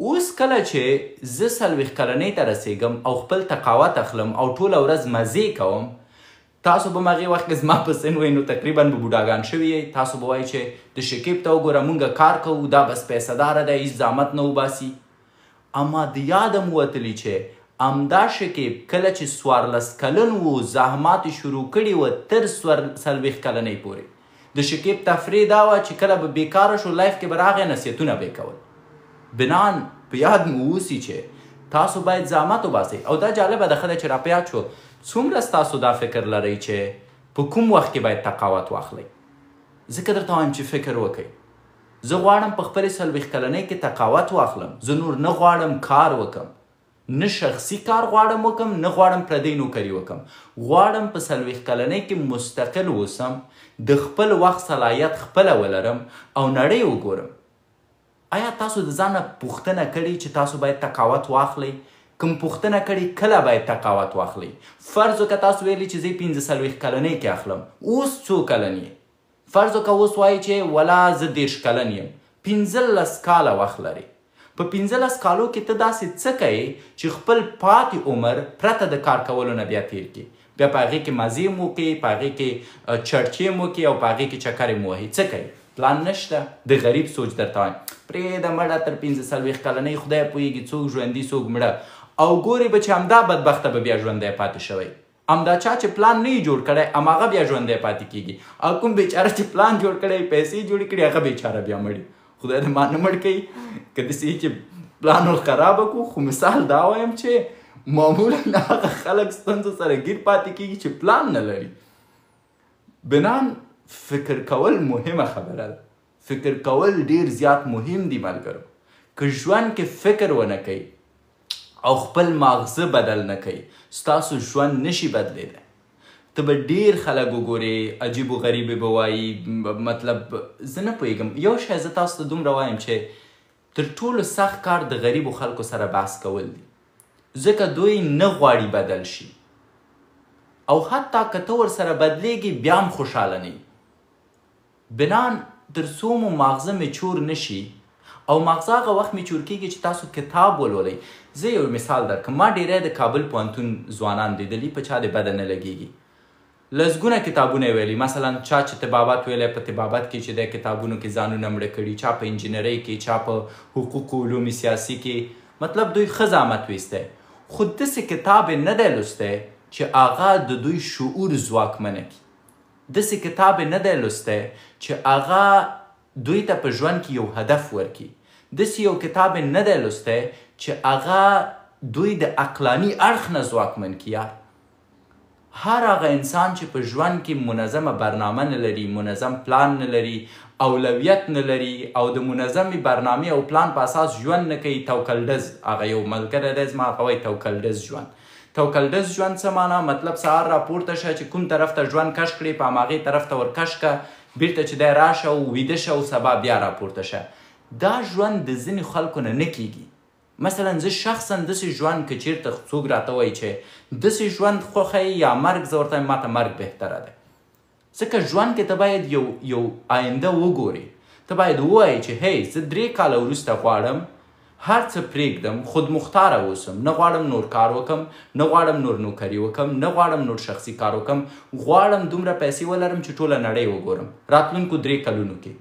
اوس کله چې زه 40 کلنۍ ته رسېږم او خپل تقاوت اخلم او ټوله ورځ مزې کوم، تاسو به هغې وخت کې زما په سن وئ نو تقریبا به بوډاګان شوي یئ. تاسو به وایئ چې د شکیب ته وګوره مونږ کار کوو دا بس پیسه داره دی هېڅ زحمت نه وباسي. اما د یاده مو وتلي چې همدا شکیب کله چې 14 کلن و زحمات شروع کړي وه تر 40 کلنۍ پورې. د شکیب تفریح دا وه چې کله به بیکاره شو لایف کې به راغی نصیحتونه به یې کول. بنان په یاد مو اوسي چې تاسو باید زحمت وباسئ. او دا جالبه ده ښه ده چې را په یاد شو څومره ستاسو دا فکر لرئ چې په کوم وخت کې باید تقاوت واخلئ. ځکه درته وایم چې فکر وکئ. زه غواړم په خپلې 40 کلنۍ کې تقاوت واخلم. زه نور نه غواړم کار وکم، نه شخصي کار غواړم وکم، نه غواړم پردی نوکري وکم. غواړم په 40 کلنۍ کې مستقل اوسم، د خپل وخت صلاحیت خپله ولرم او نړۍ وګورم. آیا تاسو د ځان نه پوښتنه کړې چې تاسو باید تقاوت واخلئ؟ کوم پوښتنه کړې کله باید تقاوت واخلئ؟ فرض وکړه تاسو ویلي چې زه 15 کلنۍ کې اخلم. اوس څو کلن یې؟ فرض وکړه اوس وایي چې ولا زه 10 کلن یم. 15 کاله وخت لرئ. په 15 کالو کې ته داسې څه کوئ چې خپل پاتې عمر پرته د کار کولو نه بیا تیر کړي، بیا په هغې کې مزې مو کوي، په هغې کې چرچې مو کوي او په هغې کې چکرې مو وهي. څه کوئ؟ پلان نشته. د غریب سوچ درته وایم پرېږده مړه تر 15 کلنۍ خدای پوهېږي څوک ژوندي څوک مړه او ګورې به چې همدا بدبخته به بیا ژوندی پاتې شوی. همدا چا چې پلان نه یې جوړ کړی هماغه بیا ژوندی پاتې کېږي او کوم بیچاره چې پلان جوړ کړی پیسې جوړې کړي هغه بیچاره بیا مړي. خدای دې ما نه مړ کوي که داسې چې پلان خرابه کړو. خو مثال دا وایم چې معمولا هغه خلک ستونزو سره ګیر پاتې کېږي چې پلان نه لري. بنان فکر کول مهمه خبره ده. فکر کول ډیر زیات مهم دی ملګرو. که ژوند کې فکر ونه کوئ او خپل ماغزه بدل نه کوئ ستاسو ژوند نشي بدلیدی. ته به ډیر خلک وګورې عجیب و غریبې به وایي. مطلب زه نه پوهېږم یو شی زه تاسو ته دومره وایم چې تر ټولو سخت کار د غریبو خلکو سره بحث کول دی. ځکه دوی نه غواړي بدل شي او حتی که ته ورسره بدلیږي بیا هم خوشحاله نه. بنان تر څو مو ماغزه میچور نشي او ماغزه هغه وخت میچور کېږي چې تاسو کتاب ولولئ. زه یو مثال درکړم. ما ډیری د کابل پوهنتون ځوانان لیدلي په چا د بده نه لګېږي. لسګونه کتابونه یې ویلي. مثلا چا چې طبابت ویلی په طبابت کې چې دی کتابونو کې ځانونه مړه کړي، چا په انجینرۍ کې، چا په حقوق علوم سیاسي کې. مطلب دوی ښه زحمت ویستی خو داسې کتاب یې نه دی لوستی چې هغه د دوی شعور ځواکمنه کړي. داسې کتاب یې نه دی لوستی چې هغه دوی ته په ژوند کې یو هدف ورکړي. داسې یو کتاب یې نه دی لوستی چې هغه دوی د عقلاني اړخ نه ځواکمن کړي. هر هغه انسان چې په ژوند کې منظمه برنامه نه لري، منظم پلان نه لري، اولویت نه لري او د منظمې برنامې او پلان په اساس ژوند نه کوي، توکلډز. هغه یو ملګری دی زما هغه وایي توکلډز ژوند. توکلډز ژوند څه معنا؟ مطلب سهار راپورته شه چې کوم طرف ته ژوند کش کړي په هماغې طرف ته ورکش که، بیرته چې دی راشه او ویده شه او سبا بیا راپورته شه. دا ژوند د ځینې خلکو نه نه کیږي. مثلا زه شخصا داسې ژوند که چېرته څوک راته وایي چې داسې ژوند خوښوي یا مرګ، زه ورته وایم ما ته مرګ بهتره دی. ځکه ژوند کې ته باید یو آینده وګورې. ته باید ووایې چې هی زه 3 کاله وروسته غواړم هر څه پرېږدم، خودمختاره اوسم، نه غواړم نور کار وکم، نه غواړم نور نوکري وکم، نه غواړم نور شخصي کار وکم، غواړم دومره پیسې ولرم چې ټوله نړۍ وګورم راتلونکو 3 کلونو کې.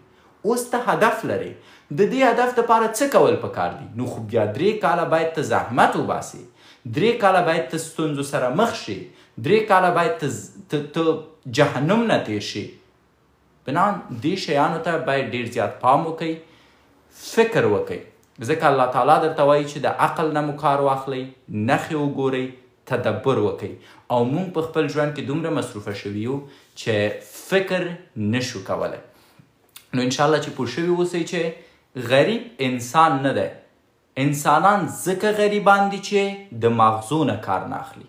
اوس ته هدف لرې. د دې هدف دپاره څه کول پکار دي؟ نو خو بیا 3 کاله باید ته زحمت وباسې، 3 کاله باید ته ستونزو سره مخ شي، 3 کاله باید ته جهنم نه تیر شي. بنان دې شیانو ته باید ډېر زیات پام وکئ، فکر وکئ. ځکه الله تعالی درته وایي چې د عقل نه مو کار واخلئ، نښې وګورئ، تدبر وکئ. او موږ په خپل ژوند کې دومره مصروفه شوي یو چې فکر نشو کولی. نو انشاءالله چې پوه شوي اوسئ چې غریب انسان نه دی. انسانان ځکه غریبان دي چې د مغزو نه کار نه اخلي.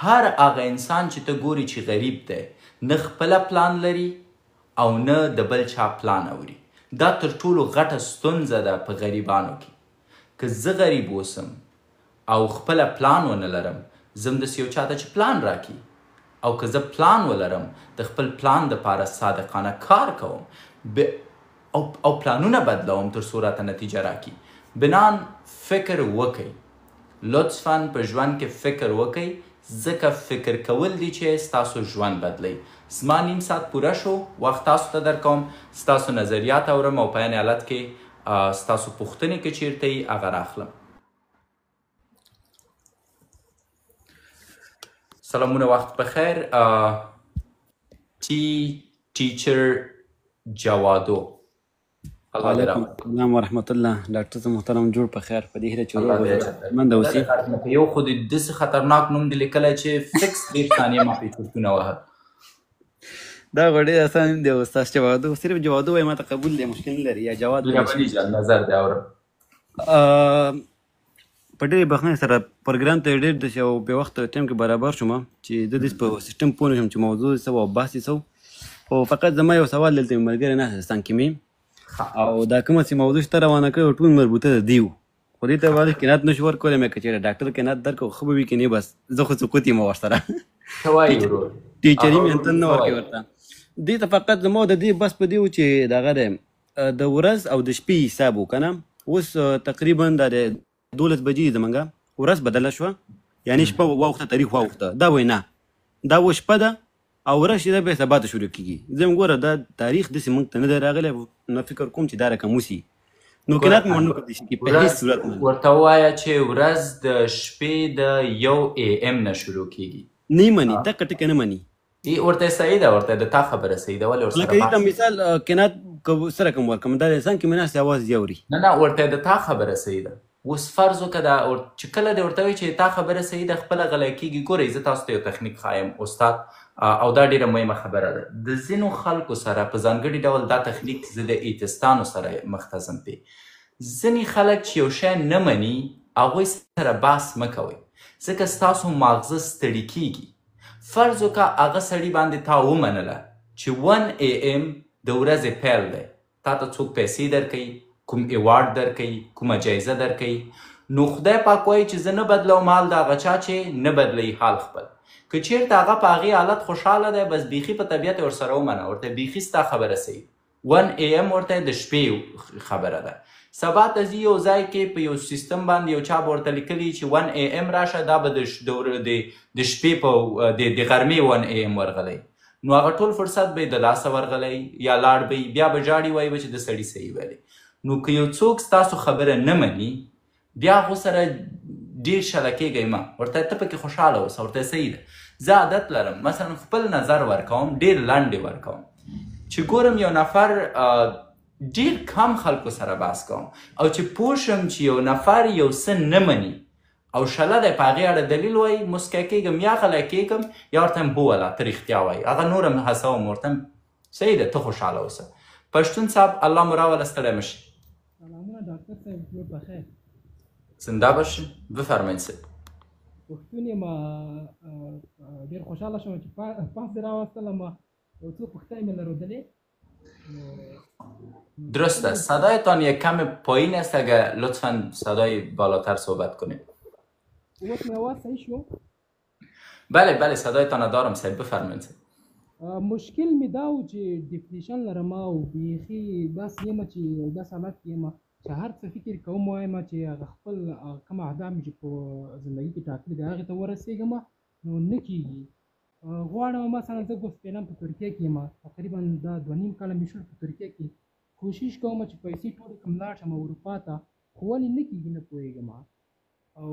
هر هغه انسان چې ته ګوري چې غریب دی، نه خپله پلان لري او نه د بل چا پلان اوري. دا تر ټولو غټه ستونزه ده په غریبانو کې. که زه غریب اوسم او خپله پلان ونه لرم، زه هم داسې یو چاته چې پلان راکړي، او که زه پلان ولرم د خپل پلان دپاره صادقانه کار کوم او پلانونه بدلوم تر څو راته نتیجه راکړي. بنان فکر وکئ، لطفا په ژوند کې فکر وکئ، ځکه فکر کول دي چې ستاسو ژوند بدلی. زما نیم ساعت پوره شو، وخت تاسو ته درکوم، ستاسو نظریات اورم او په عین حالت کې ستاسو پوښتنې که چیرته یي هغه راخلم. سلامونه، وخت بخیر. ټیچر جوادو، السلام ورحمت الله. ډاکټر صاحب محترم، جوړ په خیر. په دې هیله چې روغ منده اوسې. یو خو د داسې خطرناک نوم دې لیکلی چې فکس 30 ثانیې ما پرې چرتونه وهل. دا خو ډېر اسان دی استاد جوادو. صرف جوادو وایي، ما ته قبول دی، مشکل نه لري. یا جواد نظر دی اورم. په ډېرې بخښنې سره پروګرام ته ډېر داسې او بې وخته ټایم کې برابر شوم چې زه داسې په سیسټم پوه نه شم چې موضوع څه او بحث یې څه. خو فقط زما یو سوال دلته مې ملګری ناست ستان کې مې، او دا کومه چې موضوع شته روانه کړې ټول مربوطه د دیو. خو دې ته باندې قناعت نشو ورکولی. مې که چېرې ډاکټر قناعت درکړو ښه به وي، که نه بس زه خو سقوط یم ورسره. ټیچري محنت نه ورکوي ورته. دې ته فقط زما د دې بس په دې و چې دغه دی د ورځ او د شپې حساب و که نه. اوس تقریبا دا د 12 بجې زمونږ ورځ بدله شوه، یعنې شپه واوښته، تاریخ واوښته. دا وایي نه، دا و شپه ده او ورځ چې ده بیا سبا ته شروع کېږي. زه یم ګوره دا تاریخ داسې موږ ته نه دی راغلی، نو فکر کوم چې دا رقم وسي. نو قناعت مې ونه کړی شي په هېڅ صورت نه. ورته ووایه چې ورځ د شپې د 1 AM نه شروع کېږي. نه یې مني، دقه ټکه نه مني. ورته صحیح ده، ورته د تا خبره صحیح ده. ولې ورسره لکه دې مثال قناعت څه رقم ورکړم، دا انسان کې مې ناست اواز یې اوري. نه ورته د تا خبره صحیح ده. اوس فرض وکړه چې کله دې ورته وایي چې تا خبره صحیح ده، خپله غلی کېږي. ګورئ، زه تاسو ته یو تخنیک ښایم استاد، او دا ډېره مهمه خبره ده. د ځینو خلکو سره په ځانګړي ډول دا تخنیک زه د ایتستانو سره مختصم دی. ځینې خلک چې یو شی نه مني، هغوی سره بحث مه کوئ، ځکه ستاسو ماغزه ستړي کېږي. فرض وکړه هغه سړي باندې تا ومنله چې 1 AM د ورځې پیل دی، تا ته څوک پیسې درکوي، کوم ایوارډ درکوي، کومه جایزه درکوي. نو خدای پاک وایي چې زه نه بدلوم حال د هغه چا چې نه بدلوي حال خپل. که چېرته هغه په هغې حالت خوشحاله دی، بس بیخي په طبیعت یې ورسره ومنه، ورته بیخي ستا خبره صحیح. 1 AM ورته د شپې خبره ده. سبا ته ځي یو ځای کې په یو سیستم باندې یو چا به ورته لیکلي چې 1 AM راشه، دا به د شپې په د غرمې 1 AM ورغلی. نو هغه ټول فرصت به یې د لاسه ورغلی، یا لاړ به بیا به جاړي وایي به چې د سړي صحیح ویلی. نو که یو څوک ستاسو خبره نه مني، بیا هغو سره ډېر شله کېږئ مه. ورته ته پکې خوشحاله اوسه، ورته صحیح ده. زه عادت لرم مثلا خپل نظر ورکوم، ډېر لنډې ورکوم، چې ګورم یو نفر ډېر کم خلکو سره بحث کوم، او چې پوه شم چې یو نفر یو څه نه مني او شله دی په هغې اړه دلیل وایي، مسکی کېږم، یا غلی کېږم، یا ورته یم بوله ته رښتیا وایي. هغه نور هم هڅوم، ورته یم صحیح ده، ته خوشحاله اوسه. پښتون صاحب، الله مو راوله، ستړی مه شي. سلامونه ډاکټر صاحب، جوړ په خیر. زنده باشین. بفرمایید صاحب. پښتون یم، ډېر خوشحاله شوم چې پاس دې راوستلم. یو څو پوښتنې مې لرودلې. درست است. صدایتان یک کم پایین است، اگر لطفا صدای بالاتر صحبت کنید. اوس مې اواز صحیح شو؟ بله بله، صدایتان دارم صاحب، بفرمایید. مشکل مې دا و چې ډپریشن لرم او بیخي بس یم چې یو داسې حالت کې یم چې هر څه فکر کوم وایم چې هغه خپل کوم اهداف مې چې په زندګي کې ټاکلي دي هغې ته ورسېږم، نو نه کېږي. غواړم مثلا زه ګوسپینم په ترکیه کې یم، تقریبا دا 2.5 کاله مې شول په ترکیه کې. کوشش کوم چې پیسې ټولې کړم لاړ شم اروپا ته، خو ولې نه کېږي نه پوهېږم. او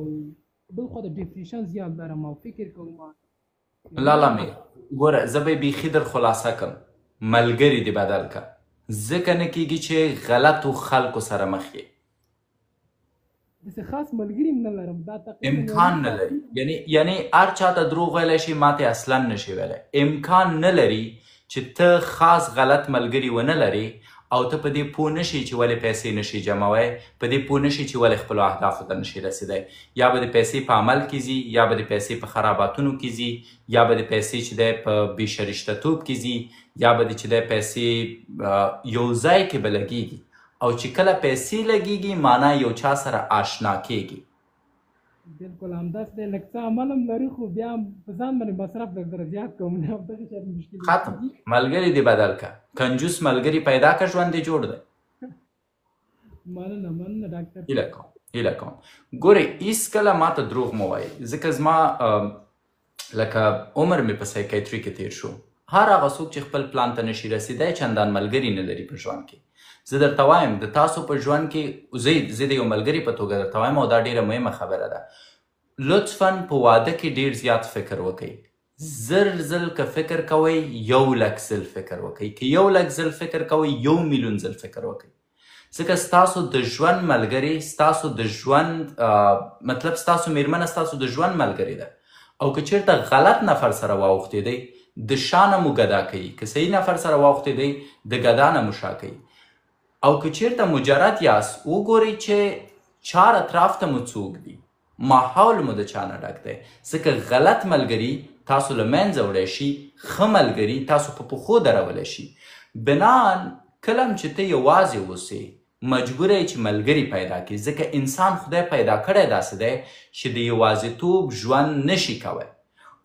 بل خوا د ډپریشن زیات لرم او فکر کوم. لالا مې ګوره، زه به یې بیخي در خلاصه کړم. ملګري دې بدل کړه، ځکه نه کېږي چې غلطو خلکو سره مخ یې. داسې خاص ملګري هم نه لرم دا تقریبا امکان نه لري یعنی هر چاته دروغ ویلی شي ماته اصلا نشي ویلی امکان نه لري چې ته خاص غلط ملګري ونه لري او ته په دې پوه نشي چې ولې پیسې نشي جمعوی په دې پوه نشي چې ولې خپلو اهدافو ته نشي رسیدی یا به د پیسې په عمل کې ځي یا به د پیسې په خراباتونو کې ځي یا به د پیسې چې دی په بېشرشتهتوب کې ځي یا به د چې دی پیسې یو ځای کې به لګېږي او چې کله پیسې لګېږي معنا یو چا سره آشنا کېږي بالکل همداسې دی لږ څه عمل هم لري خو بیا په ځان باندې مصرف لږ زیات کوم نه همدغه شاید مشکل ختم ملګري دې بدل که کنجوس ملګري پیدا که ژوند دې جوړ دی مننه ډاکټر هیله کوم ګورئ هېڅکله ماته دروغ مه وایئ ځکه زما لکه عمر مې په سایکیټري کې تیر شو هر هغه څوک چې خپل پلان ته نشي رسیدی چندان ملګري نه لري په ژوند کې زه درته وایم د تاسو په ژوند کې زه د یو ملګري په توګه درته وایم او دا ډیره مهمه خبره ده لطفا په واده کې ډیر زیات فکر وکئ زر ځل که فکر کوئ 1,00,000 ځل فکر وکئ که 1,00,000 ځل فکر کوئ 1,000,000 ځل فکر وکئ ځکه ستاسو د ژوند ملګري ستاسو د ژوند مطلب ستاسو میرمنه ستاسو د ژوند ملګري ده او که چیرته غلط نفر سره واوښتېدئ د شا نه مو ګدا کوي که صحیح نفر سره واوښتېدئ د ګدا نه مو شا کوي او که چیرته مجرد یاست وګورئ چې چار اطراف ته مو څوک دي ماحول مو د چا نه ډک دی ځکه غلط ملګري تاسو له منځه وړی شي ښه ملګري تاسو په پښو درولی شي بنان کله هم چې ته یوازې اوسې مجبوره یې چې ملګري پیدا کړي ځکه انسان خدای پیدا کړی داسې دی چې د یوازیتوب ژوند نشي کوی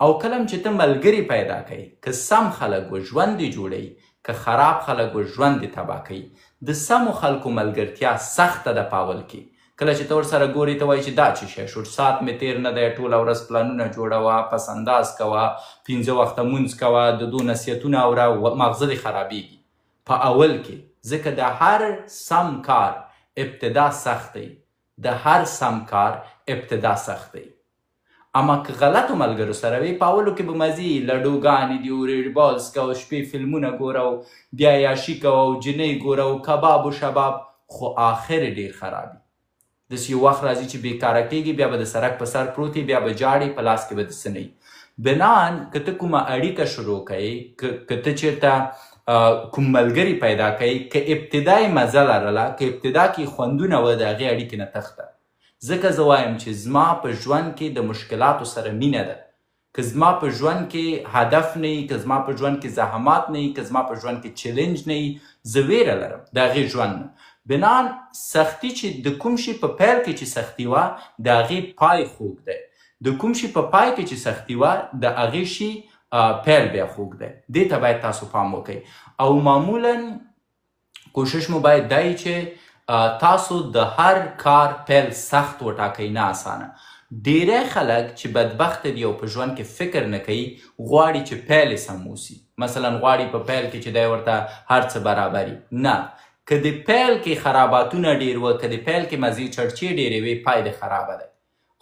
او کله هم چې ته ملګري پیدا کوي که سم خلک و ژوند دې جوړوي که خراب خلک و ژوند دې تباه کوي د سمو خلکو ملګرتیا سخته ده په اول کې کله چې ته ورسره ګورې ته وایي چې دا څه شی شو ساعت مې تېر نه دی ټوله ورځ پلانونه جوړوه پس انداز کوه 5 وخته مونځ کوه د دو نصیحتونه اوره مغزه دې خرابېږي په اول کې ځکه د هر سم کار ابتدا سخت دی د هر سم کار ابتدا سخت دی اما که غلطو ملګرو سره وي په اولو کې به مزې لډوګانې دي او ریډبالز کوه شپې فلمونه ګوره او بیا عیاشي کوه او جنۍ ګوره او کباب و شباب خو آخر ډېر خرابي داسې یو وخت راځي چې بېکاره کېږي بیا به د سړک په سر پروت بیا به جاړې په لاس کې به داسې نه وي بنان که ته کومه اړیکه شروع کوې که ته چېرته کوم ملګري پیدا کوي که ابتدا یې مزه لرله که ابتدا کې خوندونه وه د هغې اړیکې نه تخته ځکه زه وایم چې زما په ژوند کې د مشکلاتو سره مینه ده که زما په ژوند کې هدف نه وي که زما په ژوند کې زحمات نه وي که زما په ژوند کې چیلنج نه وي زه ویره لرم د هغې ژوند نه بنان سختی چې د کوم شي په پیل کې چې سختی وه د هغې پای خوږ دی د کوم شي په پای کې چې سختی وه د هغې شي پیل بیا خوږ دی دې ته باید تاسو پام وکئ او معمولا کوشش مو باید دا وي چې تاسو د هر کار پیل سخت وټاکئ نه اسانه ډیری خلک چې بدبخته دي او په ژوند کې فکر نه کوي غواړي چې پیل یې سم اوسي مثلا غواړي په پیل کې چې دی ورته هر څه برابري نه که د پیل کې خراباتونه ډېر وه که د پیل کې مزې چړچې ډېرې وې پای د خرابه دی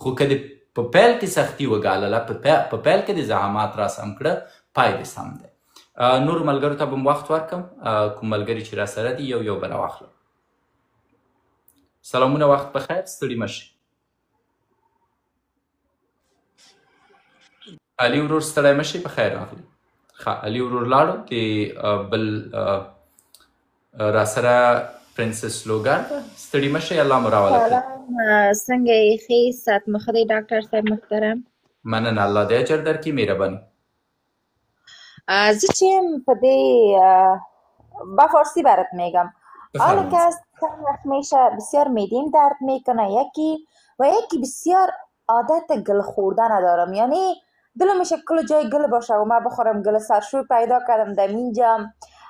خو که په پیل کې سختي وګالله په پیل کې د زحمات را سم کړه پای د سم دی نورو ملګرو ته به م وخت ورکړم کوم ملګري چې را سره دي یو بله واخلم سلامونه وخت بخیر ستړي مه شئ علي ورور ستړی مه شئ په خیر راغلی ښه علي ورور لاړو د بل را سره پرنسس لوګر ده ستړي مه شئ الله مو راوله کړي څنګه یې ښې سات مو ښه دی ډاکټر صاحب محترم مننه الله دې اجر درکړي مهرباني زه چې یم په دې با فارسی برات میگم حالا که از همیشه بسیار میدیم درد میکنه یکی و یکی بسیار عادت گل خوردن دارم یعنی دلم میشه کل جای گل باشه و من بخورم گل سرشوی پیدا کردم در اینجا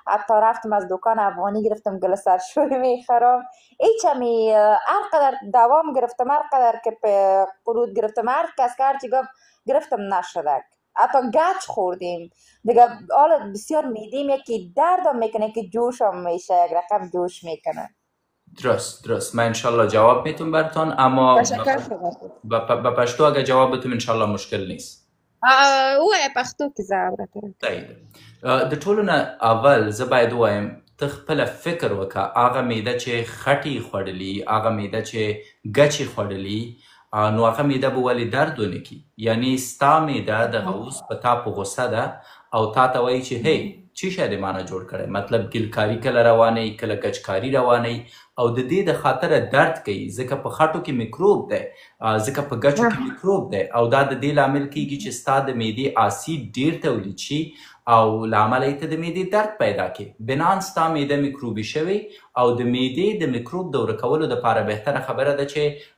حتی رفتم از دکان افغانی گرفتم گل سرشوی میخورم هیچمی هر قدر دوام گرفتم هر قدر که قرود گرفتم هر کس که هرچی گفت گرفتم نشدک حتی گچ خوردیم دیگه حالا بسیار میدیم یکی دردم میکنه که جوشم میشه یک رقم جوش میکنه درست من انشالله جواب میتونم براتون اما به پشتو اگه جواب بتونم انشالله مشکل نیست وای پښتو کې زه اورم د ټولو نه اول زه باید ووایم ته خپله فکر وکړه هغه معده چې خټې خوړلي، هغه معده چې ګچې خوړلي، نو هغه معده به ولې درد ونه کړي. یعنې ستا معده دغه اوس په تا په غوسه ده او تا ته وایي چې هی چی شی دې مانه جوړ کړی، مطلب ګلکاري کله روانوي، کله ګچکاري روانوي، او د دې د خاطره درد کوي ځکه په خټو کې میکروب دی، ځکه په ګچو کې میکروب دی، او دا د دې لامل کیږي چې ستا د معدې اسید ډیر تولید شي او له امله یې ته د معدې درد پیدا کړي. بنان ستا معده میکروبي شوې او د معدې د میکروب د ورکولو دپاره بهتره خبره ده چې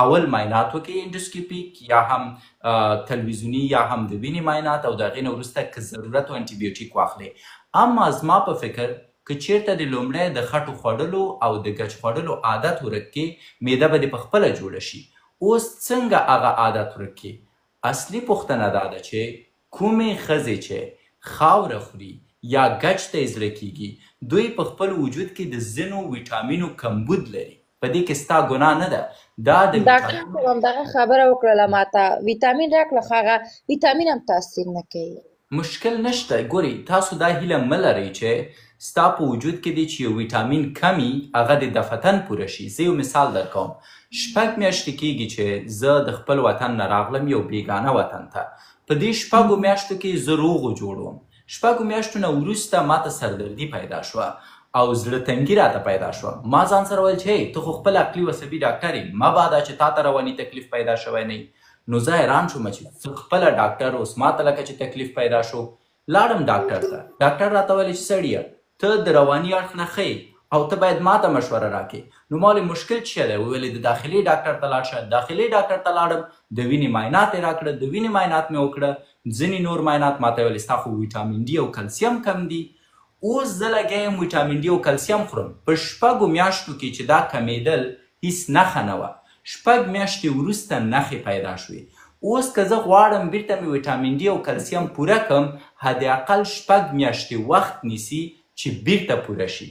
اول معاینات وکړي انډوسکوپیک یا هم تلویزیوني یا هم د وینې معاینات او د هغې نه وروسته که ضرورت و انټیبیوټیک واخلي. اما زما په فکر که چیرته د لومړی د خټو خوړلو او د ګچ خوړلو عادت ورک کړي، معده به دې پخپله جوړه شي. اوس څنګه هغه عادت ورک کړي؟ اصلي پوښتنه دا ده چې کومې ښځې چې خاوره خوري یا ګچ ته یې زړه کیږي، دوی په خپل وجود کې د ځینو ویټامینو کمبود لري. په دې کې ستا ګناه نه ده. دا د ډاکټر صاحب همدغه خبره وکړله ماته، ویټامین راکړه خو هغه ویټامین هم تاثیر نه کوي. مشکل نشته. ګوري تاسو دا هیله مه لرئ چې ستا په وجود کې دی چې یو ویټامین کمی هغه د دفتن پوره شي. زه یو مثال درکوم. 6 میاشتې کیږي چې زه د خپل وطن نه راغلم یو بیګانه وطن ته. په دې 6 میاشتو کې زه روغ و جوړ وم. 6 میاشتو نه وروسته ماته سردردي پیدا شوه او زړه تنګي راته پیدا شوه. ما ځان سره ویل چې ته خو خپل عقلي و عصبي ډاکټر یې، مبادا چې تا ته رواني تکلیف پیدا شوی نه وي. نو زه حیران شوم چې زه خپله ډاکټر اوس ماته لکه چې تکلیف پیدا شو. لاړم ډاکټر ته. ډاکټر راته ویل چې سړیه ته د رواني اړخ نه ښه او ته باید ماته مشوره راکړې. نو ما ویل مشکل څه دی؟ وویلې د داخلي ډاکټر ته لاړ شه. داخلي ډاکټر ته لاړم، د وینې معاینات یې راکړه، د وینې معاینات مې وکړه، ځینې نور معاینات ماته ویل ستا خو ویټامین ډي او کلسیم کم دي. اوس زه لګیا یم ویټامین ډي او کلسیم خورم. په 6 میاشتو کې چې دا کمیدل هیڅ نښه نه وه. 6 میاشتې وروسته نښې پیدا شوې. اوس که زه غواړم بیرته مې ویټامین ډي او کلسیم پوره کړم، حداقل 6 میاشتې وخت نیسي چې بیرته پوره شي.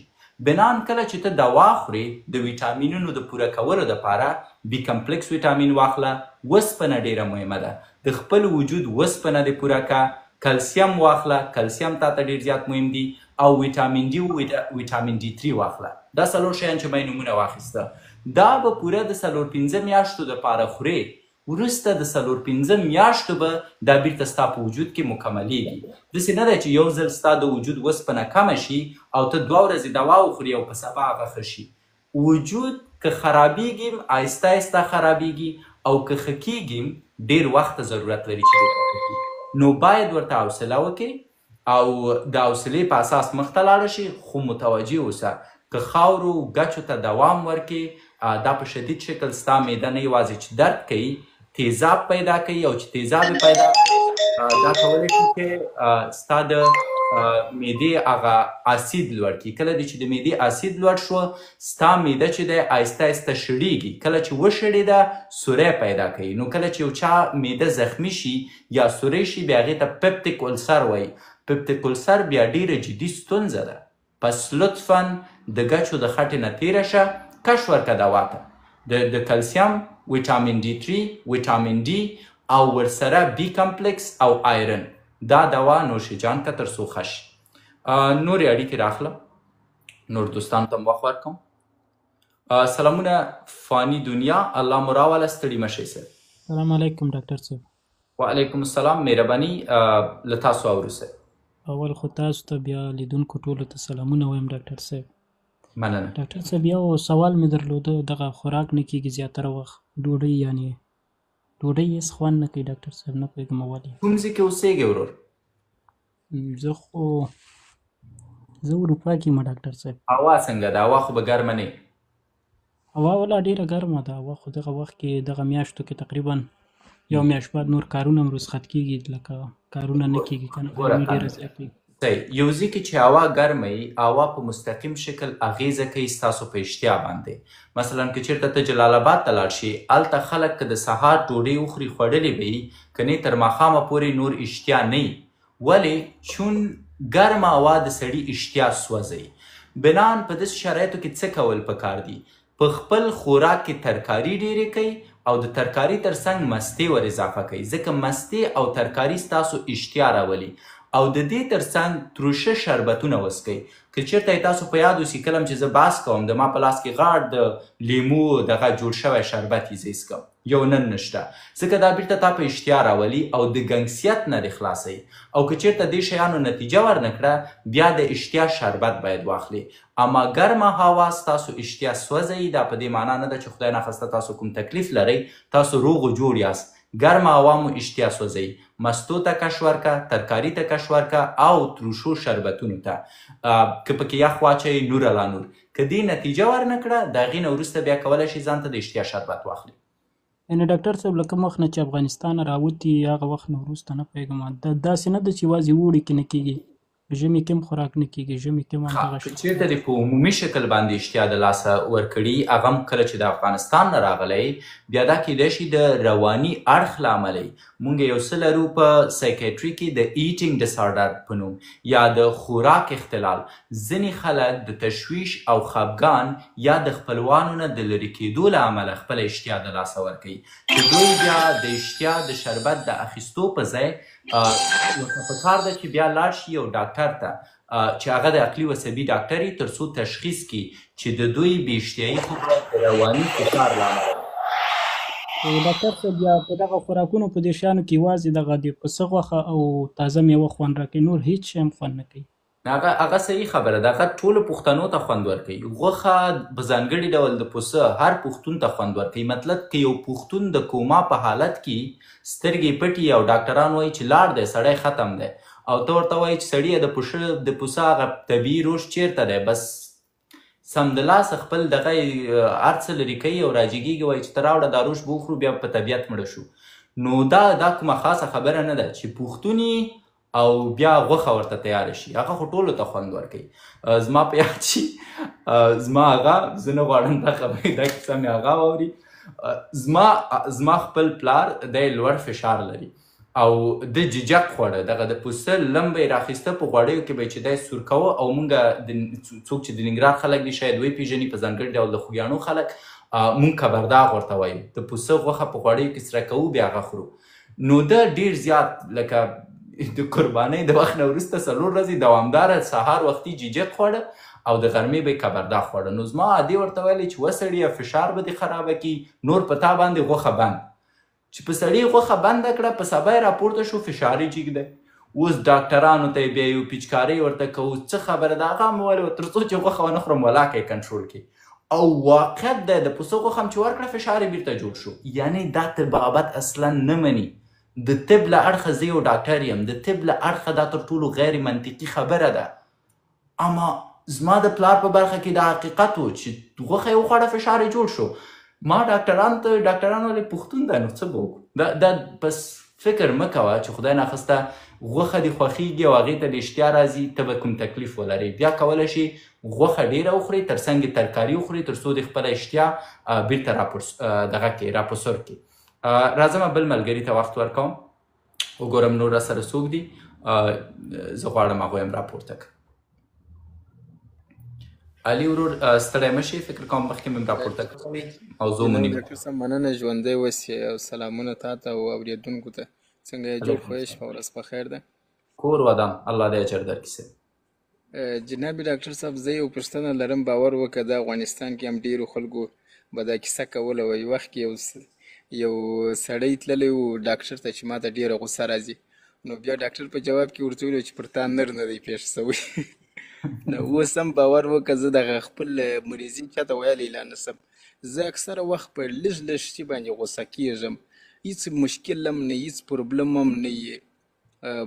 بنان کله چې ته دوا خورې د ویټامینونو د پوره کولو دپاره بي کمپلکس ویټامین واخله. وسپنه ډیره مهمه ده، د خپل وجود وسپنه دې پوره کړه. کلسیم واخله، کلسیم تا ته ډیر زیات مهم دي. او ویټامین ډي او ویټامین ډي 3 واخله. دا 4 شیان چې ما یې نومونه واخیسته، دا به پوره د 4-5 میاشتو دپاره خورې. وروسته د 4-5 میاشتو به دا بیرته ستا په وجود کې مکملیږي. داسې نه دی چې یو ځل ستا د وجود وسپنه کمه شي او ته 2 ورځې دوا وخوري او په سبا هغه ښه شي. وجود که خرابیږي آهسته آهسته خرابیږي او که ښه کیږي ډیر وخت ضرورت لري چې بیرته ښه کړي. نو باید ورته حوصله وکړي او د حوصلې په اساس مخته لاړه شي، خو متوجه اوسه که خاورو ګچو ته دوام ورکړي دا په شدید شکل ستا معده نه یوازې چې درد کوي، تیزاب پیدا کوي او چې تیزاب یې پیدا کوي دا کولی شي چې ستا د معدې هغه اسید لوړ کړي. کله چې د معدې اسید لوړ شو ستا معده چې دی آهسته آهسته شړېږي. کله چې وشړېده سوری پیدا کوي. نو کله چې یو چا معده زخمي شي یا سوری شي بیا هغې ته پیپټیک السر وایي. پیپټیک السر بیا ډیره جدي ستونزه ده. پس لطفا د ګچو د خټې نه تېره شه، کش ورکه دوا ته د کلسیم، ویټامین ډي 3، ویټامین ډي او ورسره بي کمپلکس او آیرن. دا دوا نوشیجان که تر څو ښه شي. نورې اړیکې راخلم، نور دوستانو ته هم وخت ورکوم. سلامونه فانی دنیا، الله مو راوله، ستړي مه شئ صاحب. سلام علیکم ډاکټر صاحب. وعلیکم السلام، مهرباني له تاسو اورو صاحب. اول خو تاسو ته بیا لیدونکو ټولو ته سلامونه وایم ډاکټر صاحب. مننه. ډاکټر صاحب یو سوال مې درلوده، دغه خوراک نه کېږي زیاتره وخت ډوډۍ، یعنې ډوډۍ هېڅ خوند نه کوي ډاکټر صاحب، نه پوهېږم ولې. کوم ځای کې اوسېږې ورور؟ زه اروپا کې یم ډاکټر صاحب. هوا څنګه ده؟ هوا خو به ګرمه نه وي؟ هوا والا ډېره ګرمه ده. هوا خو دغه وخت کې دغه میاشتو کې تقریبا یو میاشت بعد نور کارونه هم رخصت کېږي، لکه کارونه نه کېږي که نه ګرمي ډېره زیاته وي. صحیح. یو ځای کې چې هوا ګرمه وي هوا په مستقیم شکل اغیزه کوي ستاسو په اشتها باندې. مثلا که چېرته ته جلال آباد ته لاړ شي هلته خلک که د سهار ډوډۍ وخوري خوړلې به وي، که نه تر ماښامه پورې نور اشتها نه وي. ولې؟ چون ګرمه هوا د سړي اشتها سوځوي. بنان په داسې شرایطو کې څه کول پکار دي؟ په خپل خوراک کې ترکاري ډېرې کوي او د ترکاري ترڅنګ مستې ور اضافه کوي، ځکه مستې او ترکاري ستاسو اشتها راولي او د دې ترڅنګ تروشه شربتونه وڅکئ. که چېرته یې تاسو په یاد اوسي کله هم چې زه بحث کوم د ما په لاس کې غاړ د لیمو دغه جوړ شوی شربت یې زه څښم، یو نن نشته، ځکه دا بیرته تا په اشتیا راولي او د ګنګسیت نه دې خلاصوي. او که چېرته دې شیانو نتیجه ورنه کړه بیا د اشتیا شربت باید واخلي. اما ګرمه هوا ستاسو اشتیا سوځوي، دا په دې معنا نه ده چې خدای ناخواسته تاسو کوم تکلیف لرئ، تاسو روغ و جوړ یاست. ګرمه هوا مو اشتیا سوځوي. مستو ته کش ورکه، ترکاري ته کش ورکه او تروشو شربتونو ته که پکې یخ واچوئ نور لا نور. که دې نتیجه ورنه کړه د هغې نه وروسته بیا کولی شئ ځان ته د اشتیا شربت واخلي. یعنې ډاکټر صاحب له کوم وخت نه چې افغانستان راوتي هغه وخت نه وروسته نه پوهېږم داسې نه ده چې یوازې اوړي کې نه کېږي، ژمي کې هم خوراک نه کېږي، ژمي کې هم همدغه که چېرته دې په عمومي شکل باندې اشتیا د لاسه ورکړي، هغه هم کله چې د افغانستان نه راغلی بیا دا کیدای شي د رواني اړخ له امله موږ یو څه لرو په سایکیټري کې د ایټینګ ډسارډر په نوم یا د خوراک اختلال. ځینې خلک د تشویش او خفګان یا د خپلوانو نه د لرې کېدو له امله خپله اشتیا د لاسه ورکوي، چې دوی بیا د اشتیا د شربت د اخیستو په ځای ورته پکار ده چې بیا لاړ شي یو ډاکټر ته چې هغه د عقلي عصبي ډاکټر وي تر څو تشخیص کړي چې د دوی بې اشتیایي خبره د رواني فشار له امله. ډاکټر صاحب بیا په دغه خوراکونو په دې شیانو کې یوازې دغه د پسه غوښه او تازه میوه خوند راکوي، نور هېڅ شی هم خوند نه کوي. هغه صحیح خبره ده، هغه ټولو پښتنو ته خوند ورکوي. غوښه په ځانګړي ډول د پسه هر پښتون ته خوند ورکوي. مطلب که یو پښتون د کوما په حالت کې سترګې پټي او ډاکټران وایي چې لاړ دی سړی ختم دی او ته ورته وایي چې سړیه د پسه هغه طبیعي روش چیرته دی، بس سمدلاسه خپل دغه هر څه لرې کوي او راجګېږي، وایي چې ته راوړه دا روش به وخورو بیا په طبیعت مړه شو. نو دا کومه خاصه خبره نه ده چې پښتون او بیا غوښه ورته تیاره شي، هغه خو ټولو ته خوند ورکوي. زما په یاد شي زما هغه، زه نه غواړم دا کیسه مې هغه واوري، زما خپل پلار دی لوړ فشار لري او د ججک خوړه دغه د پسه لم به یې راخیسته په غوړیو کې به یې چې دی سور کوه او مونږ څوک چې د ننګرهار خلک دي شاید ویې پېژني، په ځانګړي ډول د خوږیاڼو خلک مونږ کبرداغ ورته وایو، د پسه غوښه په غوړیو کې سره کوو بیا هغه خورو. نو ده ډېر زیات لکه د قربانۍ د وخت نه وروسته 4 ورځې دوامداره سهار وختي جیجک خوړه او د غرمې به یې کبردا خوړه. نو زما عادي ورته ویلې چې وسړیه فشار به دې خرابه کړي، نور په تا باندې غوښه بند. چې په سړي غوښه بنده کړه په سبا یې راپورته شو فشار یې جګ دی. اوس ډاکټرانو ته یې بیا یو پیچکارۍ ورته کوو، څه خبره ده هغه مې ویل تر څو چې غوښه ونه خورم ولاکه یې کنټرول کړي. او واقعیت دی د پسه غوښه هم چې ورکړه فشار یې بیرته جوړ شو. یعنې دا طبابت اصلا نه مني. د طب له اړخه زه یو ډاکټر یم، د طب له اړخه دا تر ټولو غیر منطقي خبره ده. اما زما د پلار په برخه کې دا حقیقت و چې غوښه یې وخوړه فشار یې جوړ شو. ما ډاکټرانو ولې پښتون دی نو څه به وکړو؟ دا بس فکر مه کوه چې خدای ناخواسته غوښه دې خوښېږي او هغې ته د اشتیا راځي ته به کوم تکلیف ولرئ. بیا کولی شي غوښه ډېره وخورئ، تر څنګ یې ترکاري وخورئ تر څو د خپله اشتیا بېرته دغه کې راپسور کړي. راځم بل ملګري ته وخت ورکوم، وګورم نور راسره څوک دي، زه غواړم هغوی هم راپورته کړم. علي ورور ستړی مه شي، فکر کوم مخکې مې راپورته کړی او زه مو نیم. ډاکټر صاحب مننه، ژوندی اوسې او سلامونه تا ته او اورېدونکو ته. څنګه یې جوړ خوښ شپه ورځ په خیر ده؟ کور ودان، الله دې اجر درکړي صاحب. جناب ډاکټر صاحب زه یو پوښتنه لرم، باور وکړه د افغانستان کې هم ډېرو خلکو به دا کیسه کوله، وایي وخت کې یو سړی تللی و ډاکټر ته چې ما ته ډېره غوسه راځي، نو بیا ډاکټر په جواب کې ورته ویلي چې پر تا نر نه دی پېښ شوی. نو اوس هم باور وکړه زه دغه خپل مریضي چاته ویلی لا نسم. زه اکثره وخت په لږ لږ شي باندې غوسه کېږم، هېڅ مشکل هم نه، هېڅ پروبلم هم نه یي،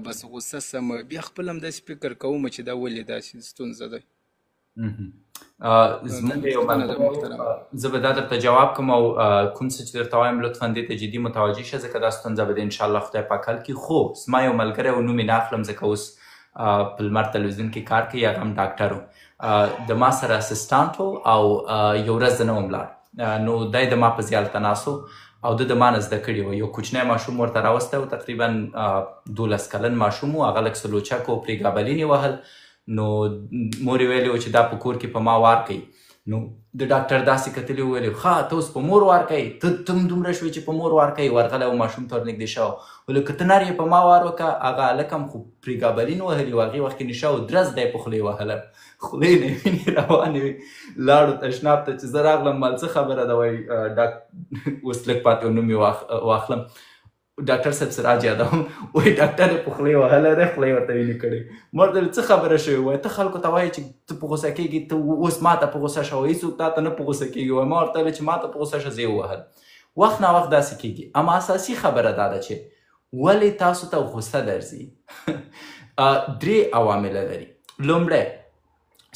بس غوسه سم. بیا خپل هم داسې فکر کوم چې دا ولې داسې ستونزه ده. زموږ یو زه به دا درته جواب کوم او کوم څه چې درته وایم لطفا دې ته جدي متوجه شه، ځکه دا ستونزه به د انشاءالله خدای پاک حل کړي. خو زما یو ملګری و، نوم یې نه اخلم ځکه اوس په لمر تلویزیون کې کار کوي، هغه هم ډاکټر و، د ما سره اسسټانټ و او یو ورځ د نه وم لاړ، نو دی د ما په زیالته ناست و او ده د ما نه زده کړي و. یو کوچنی ماشوم ورته راوستی و، تقریبا 12 کلن ماشوم و، هغه لږ سلوچک و، پرې ګابلین یې وهل. نو مور یې ویلي و چې دا په کور کې په ما وار کوي. نو د ډاکټر داسې کتلي وویل ښه ته اوس په مور وار کوې ته هم دومره شوې چې په مور وار کوې ورغلی و ماشوم ته ورنږدې شو ویل که ته نر یې په ما وار وکړه هغه هلک هم خو پریګابلین وهلي و هغې وخت کې نشه و درز دی په خولې وهله خولې نه وینې روانې وې لاړو تشناب ته چې زه راغلم مال څه خبره ده وایي اوس لږ پاتې نوم یې واخلم ډاکټر صاحب سراج یادوم وایي ډاکټر یې په خولې وهلی دی خوله یې ورته وینې کړې ما ورته څه خبره شوې وایي ته خلکو ته وایي چې ته په غوسه کېږي ته اوس ما ته په غوسه شه وایي هېڅوک تا ته نه په غوسه کېږي وایي ما ورته ویل چې ما ته په غوسه شه زه یې ووهل وخت ناوخت داسې کېږي اما اساسي خبره دا ده چې ولې تاسو ته غوسه درځي 3 عوامل لري لومړی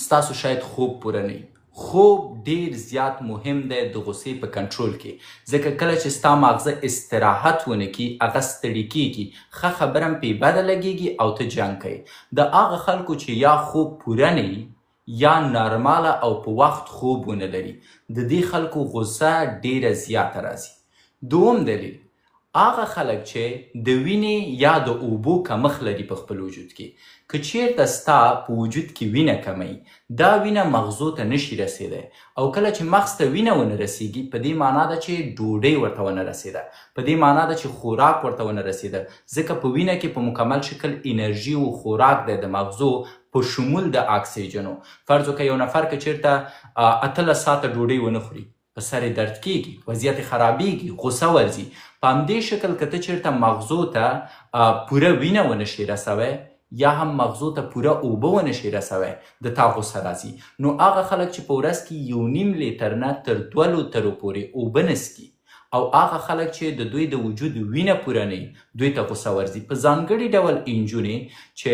ستاسو شاید خوب پوره نه وي خوب ډیر زیات مهم دی د غصې په کنټرول کې ځکه کله چې ستا ماغزه استراحت ونه کړي هغه ستړي کېږي ښه خبره هم پرې بده لګېږي او ته جنګ کوې د هغه خلکو چې یا خوب پوره نه وي یا نارماله او په وخت خوب ونه لري د دې خلکو غصه ډیره زیاته راځي دوم دلیل هغه خلک چې د وینې یا د اوبو کمښت لري په خپل وجود کې که چیرته ستا په وجود کې وینه کمی دا وینه مغزو ته نشي رسیدی او کله چې مغز ته وینه ونه رسیږي په دې معنا ده چې ډوډۍ ورته ونه رسیده په دې معنا ده چې خوراک ورته ونه رسیده ځکه په وینه کې په مکمل شکل انرژي او خوراک دی د مغزو په شمول د اکسیجنو فرض وکړه یو نفر که چیرته 18 ساعته ډوډۍ ونه خوري په سر درد کېږي وضعیت خرابېږي غوسه ورځي په همدې شکل که ته چیرته مغزو ته پوره وینه ونشي رسوی یا هم مغزو ته پوره اوبه ونشي رسوی د تا غوسه راځي نو هغه خلک چې په ورځ کې 1.5 لیتر نه تر 2 لیترو پورې اوبه نسکي او هغه خلک چې د دوی د وجود وینه پوره نه دوی ته غوسه ورځي په ځانګړي ډول انجونې چې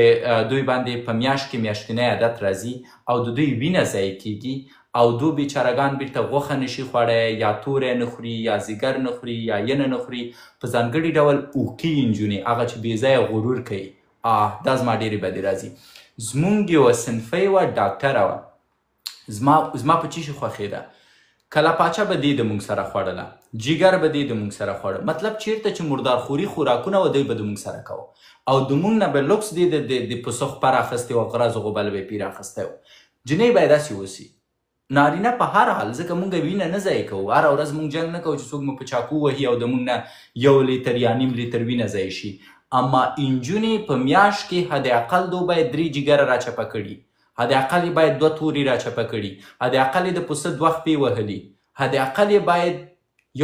دوی باندې په میاشت کې میاشتنی عادت راځي او د دوی وینه ضایع کېږي او دو بیچارهګان بیرته غوښه نشي خوړی یا توری نه خوري یا ځیګر نه خوري یا ینه نه خوري په ځانګړي ډول اوکي انجونې هغه چې بېځایه غرور کوي دا زما ډېرې بدې راځي زمونږ یوه صنفه وه ډاکټره وه زما په چی شي خوښېده کله پاچه به دې د مونږ سره خوړله جګر به دې د مونږ سره خوړه مطلب چیرته چې مردارخوري خوراکونه و دوی به د مونږ سره کوو او د مونږ نه به لوکس دې د پسخ پر اخیستی و غرض غوبل به پیر اخیستی و جنۍ باید داسې اوسي نارینه په هر حال ځکه مونږ وینه نه ضایع کوو هره ورځ مونږ جنګ نه کوو چې څوک مو په چاقو وهي او د مونږ نه 1 لیتر یا 1.5 لیتر وینه ضایع شي اما انجونې په میاشت کې حد اقل دو باید 3 جګره راچپه کړي حد اقل یې باید 2 توري راچپه کړي حد اقل یې د پسه 2 خپې وهلي حد اقل یې باید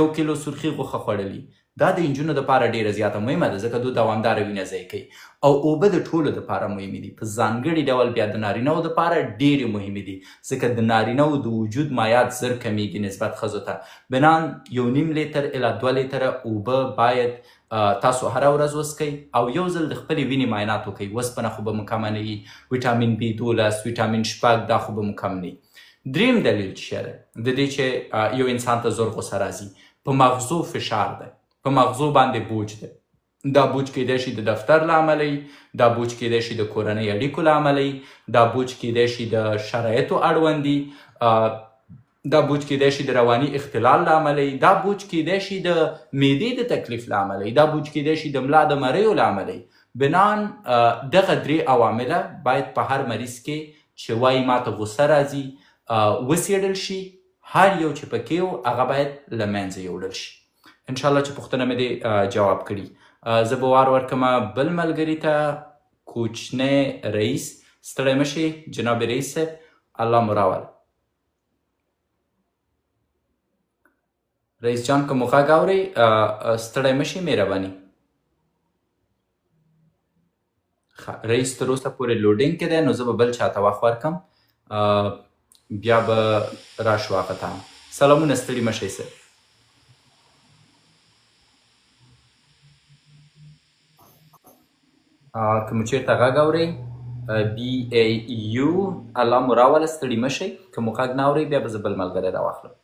1 کیلو سرخي غوښه خوړلي دا د انجونو دپاره ډیره زیاته مهمه ده ځکه دوی دوامداره وینه ضایع کوي او اوبه د ټولو دپاره مهمې دي په ځانګړي ډول بیا د نارینهو دپاره ډیرې مهمې دي ځکه د نارینهو د وجود مایات زر کمیږي نسبت ښځو ته بنان 1.5 لیتر الی 2 لیتره اوبه باید تاسو هره ورځ وڅکئ او یو ځل د خپلې وینې معاینات وکئ اوسپنه خو به مو کمه نه وي ویټامین B12 ویټامین شپږ دا خو به مو کم نه وي دریم دلیل چې شی دی د دې چې یو انسان ته زور غوسه راځي په مغزو فشار دی په مغزو باندې بوج دی دا بوج کیدای شي د دفتر له امله دا بوج کیدای شي د کورنۍ اړیکو له امله دا بوج کیدای شي د شرایطو اړوند دا بوج کیدای شي د رواني اختلال له امله دا بوج کیدای شي د معدې د تکلیف له امله دا بوج کیدای شي د ملا د مریو له امله بنان دغه 3 عوامله باید په هر مریض کې چې وایي ماته غوسه راځي وڅېړل شي هر یو چې پکې و هغه باید له منځه یوړل شي انشاءالله چې پوښتنه مې دې جواب کړي زه به وار ورکړم بل ملګري ته کوچنی رئیس ستړی مه شئ جناب رئیس صاحب الله مو راوله رئیس جان که مو غږ اورئ ستړی مه شئ مهرباني رئیس تر اوسه پورې لوډینګ کې دی نو زه به بل چاته وخت ورکړم بیا به راشو هغه ته سلامونه ستړي مه شئ صاحب که مو چېرته غږ اورئ BAU الله مو راوله ستړي مه شئ که مو غږ نه اورئ بیا به زه بل ملګری راواخلم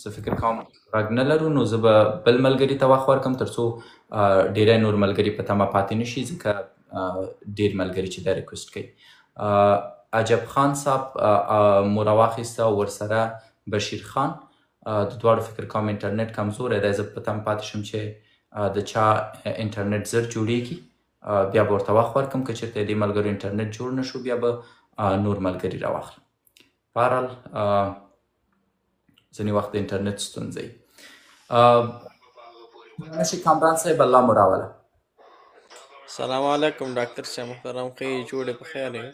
زه فکر کوم غږ نه لرو نو زه به بل ملګري ته وخت ورکړم تر څو ډېری نور ملګري په تمه پاتې نه شي ځکه ډېر ملګري چې دا ریکویسټ کوي عجب خان صاحب مو راواخیسته او ورسره بشیر خان د دواړو فکر کوم انټرنیټ کمزوری دی زه په تمه پاتې شم چې د چا انټرنیټ زر جوړیږي بیا به ورته وخت ورکړم که چېرته د دې ملګرو انټرنیټ جوړ نه شو بیا به نور ملګري راواخلم. په هر حال ځینې وخت د انټرنیټ ستونزه وي. نشي کامران صاحب الله مو راوله. سلام علیکم ډاکټر صاحب محترم، ښه یې جوړې په خیر یې؟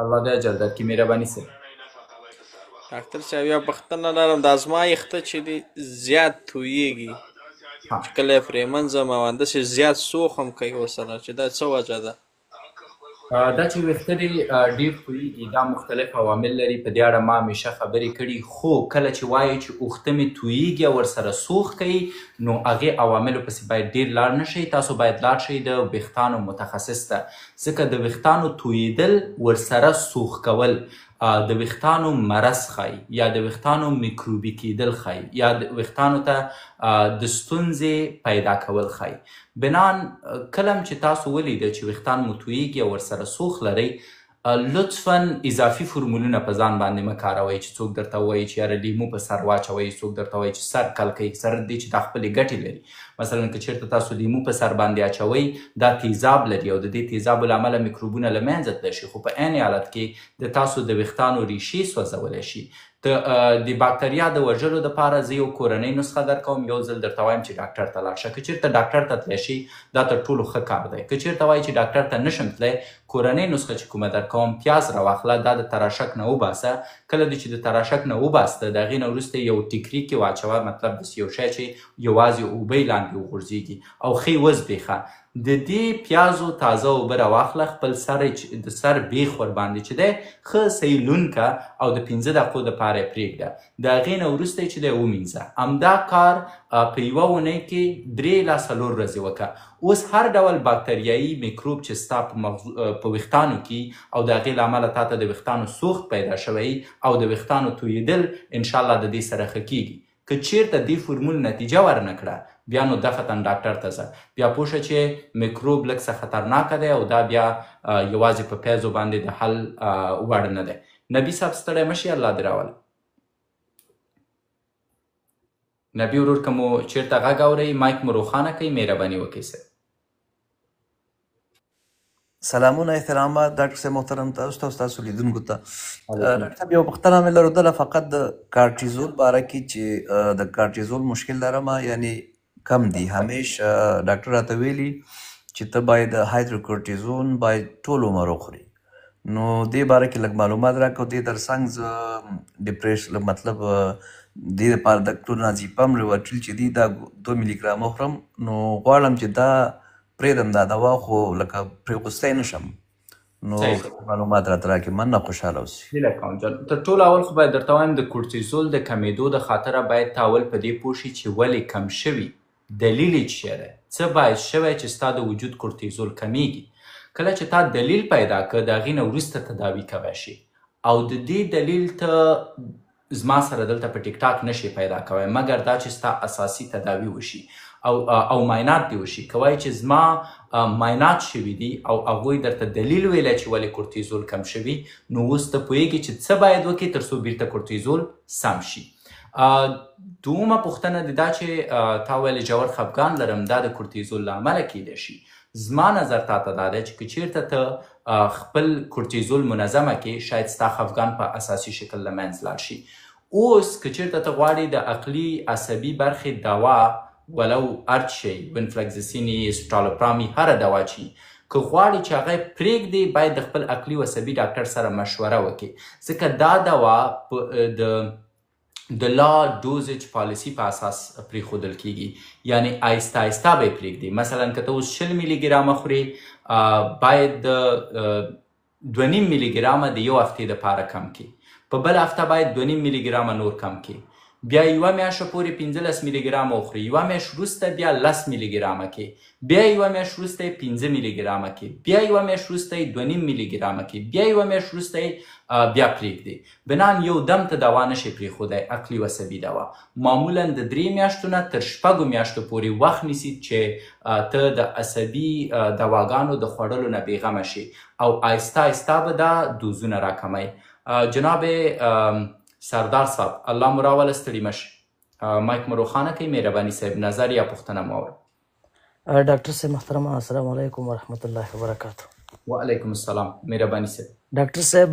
الله دې اجر درکړي، مهرباني صاحب. ډاکټر صاحب یوه پوښتنه لرم، دا زما یخته چې دی زیات تویېږي، چې کله یې پرې منځم او همداسې زیات سوخ هم کوي ورسره، چې دا څه وجه ده؟ دا چې ویښته دې ډېر تویېږي دا مختلف عوامل لري. په دې اړه ما همیشه خبرې کړي، خو کله چې وایي چې اوښته مې تویېږي او ورسره سوخ کوي نو هغې عواملو پسې باید ډېر لاړ نه شئ. تاسو باید لاړ شئ د ویښتانو متخصص ته، ځکه د ویښتانو تویېدل ورسره سوخ کول د ویښتانو مرض ښایي یا د ویښتانو میکروبي کیدل ښایي یا د ویښتانو ته د ستونزې پیدا کول ښایي. بنان کله هم چې تاسو ولیده چې ویښتان مو تویېږي او ورسره سوخ لرئ، لطفا اضافي فرمولونه په ځان باندې مه کاروئ چې څوک درته ووایي چې یاره لیمو په سر واچوئ، څوک درته وایي چې سر کل کوي، سر دې چې دا خپلې ګټې لري. مثلا که چېرته تاسو لیمو په سر باندې اچوئ دا تیزاب لري او د دې تیزابو له امله میکروبونه له منځه تللی شي، خو په عین حالت کې د تاسو د ویښتانو ریښې سوځولی شي. د باکتریا د وژلو دپاره زه یو کورنۍ نسخه درکوم. یو ځل درته وایم چې ډاکټر ته لاړ شه. که چېرته ډاکټر ته تللی شي دا تر ټولو ښه کار دی. که چېرته وایي چې ډاکټر ته نشم تللی، کورنۍ نسخه چې کومه درکوم پیاز راواخله، دا د تراشک نه وباسه. کله دې چې د تراشک نه وباسته د هغې نه وروسته یو ټیکري کې واچوه، مطلب داسې یو شی چې یوازې اوبه یې لاندې وغورځېږي او ښې وزبېښه. د دې پیازو تازه اوبه راواخله، خپل سر د سر بیخ ورباندې چې دی ښه صحیح لون که او د 15 دقیقو دپاره یې پرېږده. د هغې نه وروسته یې چې دی ومینځه. همدا کار په یوه اونۍ کې 3 الی 4 ورځې وکړه. اوس هر ډول باکتریایي میکروب چې ستا په ویښتانو کې او د هغې له امله تا ته د ویښتانو سوخت پیدا شوی او د ویښتانو تویېدل انشاءالله د دې سره ښه کېږي. که چېرته دې فرمول نتیجه ورنه کړه بیا نو دفعتا ډاکټر ته ځه. بیا پوه شه چې میکروب لږ څه خطرناکه دی او دا بیا یوازې په پیازو باندې د حل وړ نه دی. نبي صاحب ستړی مه شي، الله دې راوله. نبي ورور که مو چېرته غږ اورئ مایک مو روښانه کوئ، مهرباني وکړئ صاحب. سلامونه احترامات ډاکټر صاحب محترم تاسو ته او ستاسو لیدونکو ته. ډاکټر صاحب یوه پوښتنه مې لرله فقط د کارټیزول باره کې چې د کارټیزول مشکل لرم، یعنی کم دی. همیش ډاکټر راته ویلي چې ته باید هایدروکورټیزون باید ټول عمر وخوري. نو دې باره کې لږ معلومات راکړه. دې ترڅنګ زه ډپریشن مطلب دې دپاره ډاکټر نازیپم ریوټریل چې دی دا 2 ملي ګرام وخورم. نو غواړم چې دا پرېږدم دا دوا، خو لکه پرېغوستی نه شم. نو معلومات راته راکړې، مننه، خوشحاله اوسئ. هیله کوم جان. تر ټولو اول خو باید درته وایم د کورټیزول د کمېدو د خاطره باید ته اول په دې پوه شي چې ولې کم شوي، دلیل یې څه دی، څه باعث شوی چې ستا د وجود کورټیزول کمیږي. کله چې تا دلیل پیدا کړ د هغې نه وروسته تداوي کوی شي او د دې دلیل ته زما سره دلته په ټیک ټاک نشي پیدا کوی مګر دا چې ستا اساسي تداوي وشي او معاینات دې وشي. که وایي چې زما معاینات شوي دي او هغوی درته دلیل ویلی چې ولې کورټیزول کم شوي، نو اوس ته پوهېږي چې څه باید وکړي تر څو بیرته کورټیزول سم شي. دومه پوښتنه د دا چې تا ویلې ژور خفګان لرم، دا د کورټیزول له امله کیدی شي. زما نظر تا ته دا دی چې که چېرته ته خپل کورټیزول منظمه کړې شاید ستا خفګان په اساسي شکل له منځ لاړ شي. اوس که چېرته ته غواړې د عقلي عصبي برخې دوا ولو ارچ شي، ونفلکزسیني، اسپټالوپرامي، هره دوا چې که غواړې چې هغه پرېږدې باید د خپل عقلي و عصبي ډاکټر سره مشوره وکړې، ځکه دا دوا د لا ډوزیج پالیسي په اساس پرېښودل کیږي، یعنی آهسته آهسته به یې پرېږدي. مثلا که ته اوس 20 ملي ګرامه خورې باید 2.5 ملي ګرامه د یو هفتې دپاره کم کړي، په بل هفته باید 2.5 ملي ګرامه نور کم کړي، بیا یوه میاشته پورې 15 ملي ګرامه وخوري، یوه میاشت وروسته بیا 10 ملي ګرامه کې، بیا یوه میاشت وروسته یې 15 ملي ګرامه کې، بیا یوه میاشت وروسته یې 2.5 ملي ګرامه کې، بیا یوه میاشت وروسته یې بیا پرېږدي. بنان یو دم ته دوا نشي پرېښودی، عقلي و عصبي دوا معمولا د 3 میاشتو نه تر 6 میاشتو پورې وخت نیسي چې ته د عصبي دواګانو د خوړلو نه بېغمه شي او آهسته آهسته به دا دوزونه راکمئ. جناب سردار صاحب الله مو راوله، ستړي مه شئ. مایک مو روښانه کوئ، مهرباني صاحب، نظر یا پوښتنه مو اورم. ډاکټر صاحب محترم السلام علیکم ورحمت الله وبرکاته. وعلیکم السلام مهرباني صاحب. ډاکټر صاحب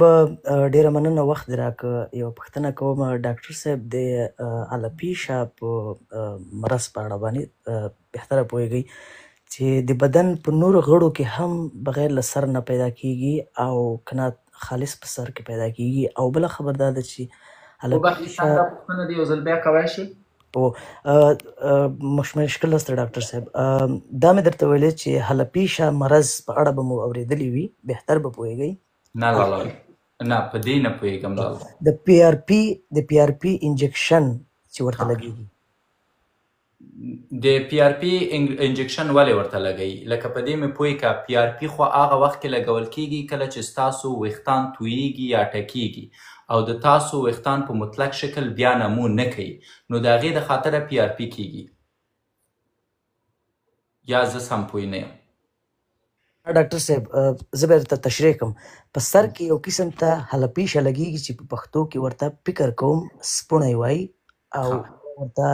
ډیره مننه وخت دې راکړ. یو پوښتنه کوم ډاکټر صاحب د الوپیشیا په مرض په اړه باندې بهتره پوهیږئ چې د بدن په نورو غړو کې هم بغیر له سر نه پیدا کیږي او کنه خالص په سر کې پیدا کیږي. او بله خبر دا ده چې الوپیشیا دا پوښتنه دې یو ځل بیا کولی شئ؟ مشکل نشته ډاکټر صاحب. دا مې درته ویلې چې الوپیشیا مرض په اړه به مو اورېدلی وي، بهتر به پوهیږئ. نه لالا نه په دې نه پوهېږم لالا. د پی آر پي انجکشن چې ورته لګېږي، د پی آر پي انجکشن ولې ورته لګوي؟ لکه په دې مې پوه که پی آر پي خو هغه وخت کې لګول کېږي کله چې ستاسو ویښتان تویېږي یا ټکېږي او د تاسو ویښتان په مطلق شکل بیا نمو نه کوي، نو د هغې د خاطره پی آر پي کېږي. یا زه سم پوه نه یم؟ ډاکټر صاحب زه به درته تشریح کوم. په سر کې یو قسم ته الوپیشیا لګېږي چې په پښتو کې ورته فکر کوم سپوڼی وایي، او ورته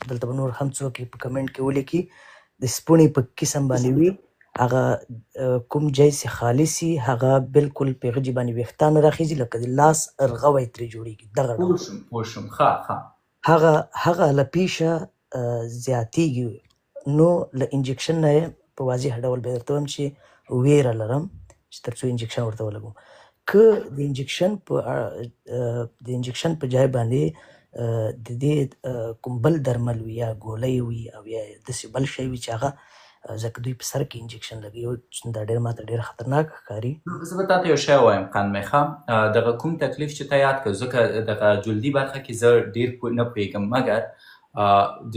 دلته به نور هم څوک په کمنټ کې ولیکي د سپوڼي په قسم باندې وي. هغه کوم ځای چې خالي سي هغه بالکل په هغه ځای باندې ویښتان نه راخیږي، لکه د لاس ارغوی ترې جوړېږي. دغه ډول پوه شوم ښه هغه الوپیشیا زیاتېږي. نو له انجکشن نه په واضح ډول به درته وایم چې ویره لرم چې تر څو انجکشن ورته ولګوم. که د انجکشن په ځای باندې د دې کوم بل درمل وي یا ګولۍ وي او یا داسې بل شی وي چې هغه ځکه دوی په سر کې انجکشن لګوي، دا ډېر ماته ډېر خطرناک ښکاري. زه به تا ته یو شی ووایم قندمۍ ښه، دغه کوم تکلیف چې تا یاد کړ، ځکه دغه جلدي برخه کې زه ډېر نه پوهېږم، مګر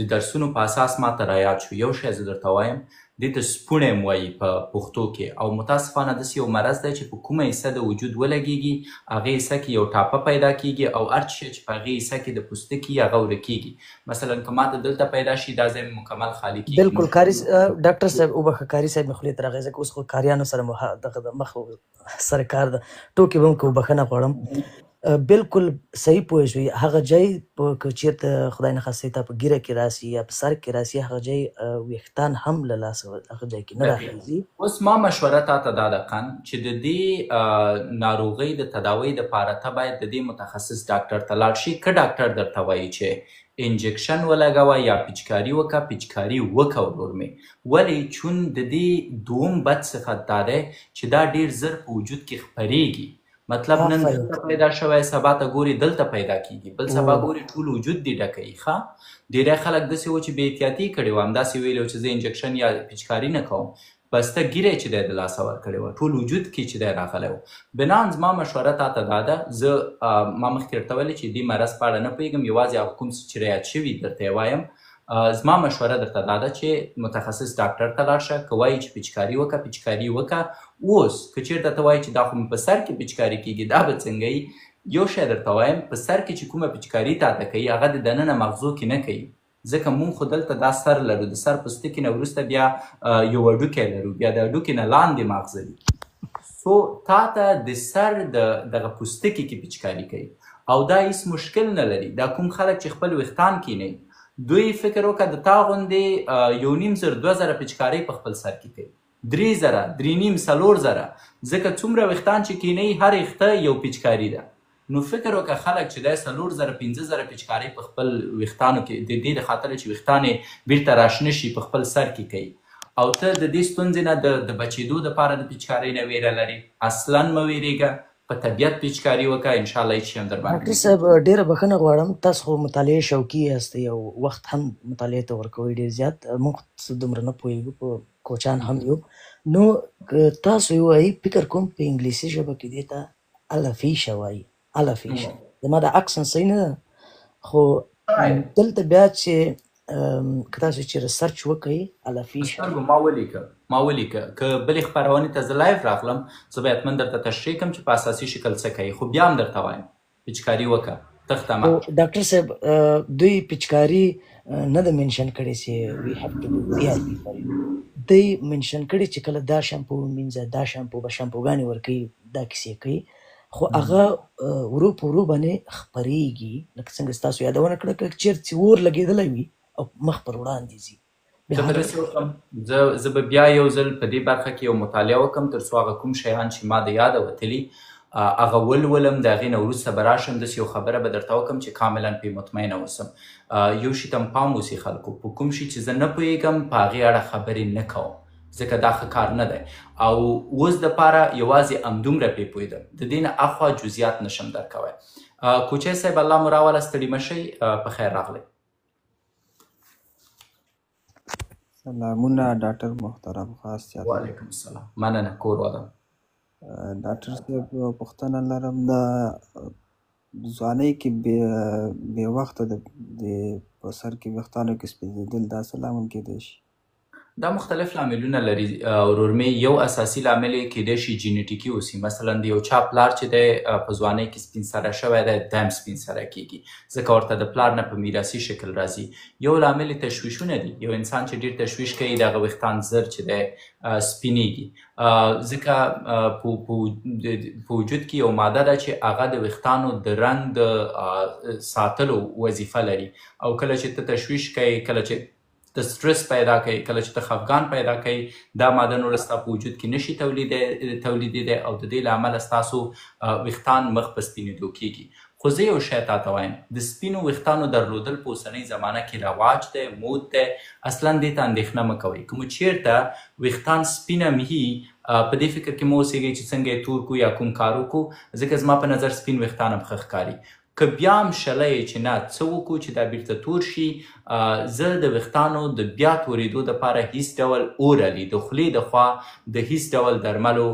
د درسونو په اساس ما ته رایاد شو. یو شی زه درته وایم، دې ته سپوڼی م وایي په پښتو کې، او متاسفانه داسې یو مرض دی چې په کومه حصه د وجود ولګېږي هغې حصه کې یو ټاپه پیدا کېږي او هر شی چې په هغې حصه کې د پوستکي هغه ورکېږي. مثلا که ماته دلته پیدا شي دا ځای مکمل خالي کېږي. بالکل کاري ډاکټر صاحب وبخښه، کاري صاحب مې خولې ته راغی ځکه اوس خو کاریانو سره دغه د مخ سره کار ده، ټوکې به هم که وبخښنه غواړم. بالکل صحیح پوه شوي. هغه ځای که چېرته خدای نخواستی تا په ږیره کې راسي یا په سر کې راسي، هغه ځای ویښتان هم له لاسه هغه ځای کې نه راخېږي. اوس ما مشوره تا ته دا ده قند چې د دې ناروغۍ د تداوۍ دپاره ته باید د دې متخصص ډاکټر ته لاړ شي. که ډاکټر درته وایي چې انجکشن ولګوه یا پیچکاري وکړه، پیچکاري وکړه ورور مې. ولې؟ چون د دې دوم بد صفت دا دی چې دا ډېر زر په وجود کې خپرېږي. مطلب نن دلته پیدا شوی، سبا ته ګوري دلته پیدا کېږي، بل سبا ګوري ټول وجود دې ډکوي. ښه ډېری خلک داسې وو چې بې احتیاطي کړې وه، همداسې ویلي وو چې زه انجکشن یا پیچکاري نه کوم، بسته ګیره چې دی د لاسه ورکړې وه، ټول وجود کې چې دی راغلی و. بنان زما مشوره تا ته دا ده، زه ما مخکې درته ویلې چې دې مرض په اړه نه پوهېږم، یوازې هغه کوم څه چې رعایت شوي درته یې وایم. زما مشوره درته دا ده چې متخصص ډاکټر ته لاړ شه. که وایي چې پیچکاري وکړه، پیچکاري وکړه. اوس که چېرته ته وایي چې دا خو مې په سر کې پیچکاري کېږي، دا به څنګه وي؟ یو شی درته وایم، په سر کې چې کومه پیچکاري تا ته کوي هغه د دننه مغزو کې نه کوي، ځکه مونږ خو دلته دا سر لرو، د سر پوستکي نه وروسته بیا یو هډوکی لرو، بیا د هډوکي نه لاندې مغز وي. سو تا ته د سر دغه پوستکي کې پیچکاري کوي او دا هیڅ مشکل نه لري. دا کوم خلک چې خپل ویښتان کینوي، دوی فکر وکړه د تا غوندې 1.5 2,000 پیچکارۍ په خپل سر کې کوي، 3,000 3.5 4,000، ځکه څومره ویښتان چې کینوي هر ویښته یو پیچکاري ده. نو فکر وکړه خلک چې دی 4,000 5,000 پیچکارۍ په خپل ویښتانو کې د دې د خاطره چې ویښتان یې بیرته راشنه شي په خپل سر کې کوي، او ته د دې ستونزې نه د بچېدو دپاره د پیچکارۍ نه ویره لري. اصلا مه ویرېږه، په طبیعت پیچکاري وکړه، انشاءالله هېڅ شی هم در باندې. ډاکټر صاحب ډېره بښنه غواړم، تاسو خو مطالعې شوقي یاست او وخت هم مطالعې ته ورکوئ ډېر زیات، موږ څه دومره نه پوهېږو، په کوچان هم یو. نو که تاسو یې وایي، فکر کوم په انګلیسي ژبه کې دې ته الوپیشیا وایي. الوپیشیا زما د اکسن صحیح نه ده، خو دلته بیا چې که تاسو چېرې سرچ وکړئ الوپیشیا، ما ولیکه. که بلې خپرونې ته زه لایف راغلم، زه به حتما درته تشریح کړم چې په اساسي شکل څه کوي، خو بیا هم درته وایم پیچکاري وکړه، تخته مه. ډاکټر صاحب دوی پیچکاري نه ده منشن کړې چې وي هیو ټو ډو PRP فار یو، دوی منشن کړي چې کله دا شامپو ومینځه، دا شامپو به شامپوګانې ورکوي، دا کیسې کوي، خو هغه ورو په ورو باندې خپرېږي. لکه څنګه ستاسو یادونه کړه، که چېرته اور لګېدلی وي او مخ پر وړاندې ځي، بیا زه به داسې وکړم، زه به بیا یو ځل په دې برخه کې یو مطالعه وکړم تر څو هغه کوم شیان چې ما د یاده وتلي هغه ولولم، د هغې نه وروسته به راشم داسې یو خبره به درته وکړم چې کاملا پرې مطمئنه اوسم. یو شي ته پام اوسي خلکو، په کوم شي چې زه نه پوهېږم په هغې اړه خبرې نه کوم، ځکه دا ښه کار نه دی. او اوس دپاره یوازې همدومره پرې پوهېدم، د دې نه اخوا جزیات نشم درکوی. کوچی صاحب الله مو راوله، ستړي مه شئ، په خیر راغلی. سلامونه ډاکټر محترم خاص چاته. وعلیکم السلام، مننه، کور ودان. ډاکټر صاحب پوښتنه لرم، د ځوانۍ کې بې وخته د په سر کې ویښتانو کې سپینېدل دا څه لامل کیدی شي؟ دا مختلف لاملونه لري ورورمې. یو اساسي لامل یې کیدای شي جینیټیکي اوسي. مثلا د یو چا پلار چې دی په ځوانۍ کې سپین سره شوی دی، دا هم سپین سره کیږي، ځکه ورته د پلار نه په میراثي شکل راځي. یو لامل یې تشویشونه دي. یو انسان چې ډېر تشویش کوي د هغه ویښتان زر چې دی سپینېږي، ځکه په وجود کې یو ماده ده چې هغه د ویښتانو د رنګ د ساتلو وظیفه لري. او کله چې ته تشویش کوي، کله چې د سټرس پیدا کوي، کله چې ته خفګان پیدا کوي، دا ماده نور ستا په وجود کې نشي تولیدېدی او د دې له امله ستاسو ویښتان مخ په سپینېدو کیږي. خو زه یو شی تاته وایم، د سپینو ویښتانو درلودل په اوسنۍ زمانه کې رواج دی، مود دی. اصلا دې ته اندېښنه مه کوئ. که مو چیرته ویښتان سپین هم وي، په دې فکر کې مه اوسېږئ چې څنګه یې تور کړو یا کوم کار وکړو، ځکه زما په نظر سپین ویښتان هم ښه ښکاري. که بیا هم شله یې چې نه څه وکړو چې دا بیرته تور شي، زه د ویښتانو د بیا تورېدو دپاره هیڅ ډول اورالي د خولې د خوا د هیڅ ډول درملو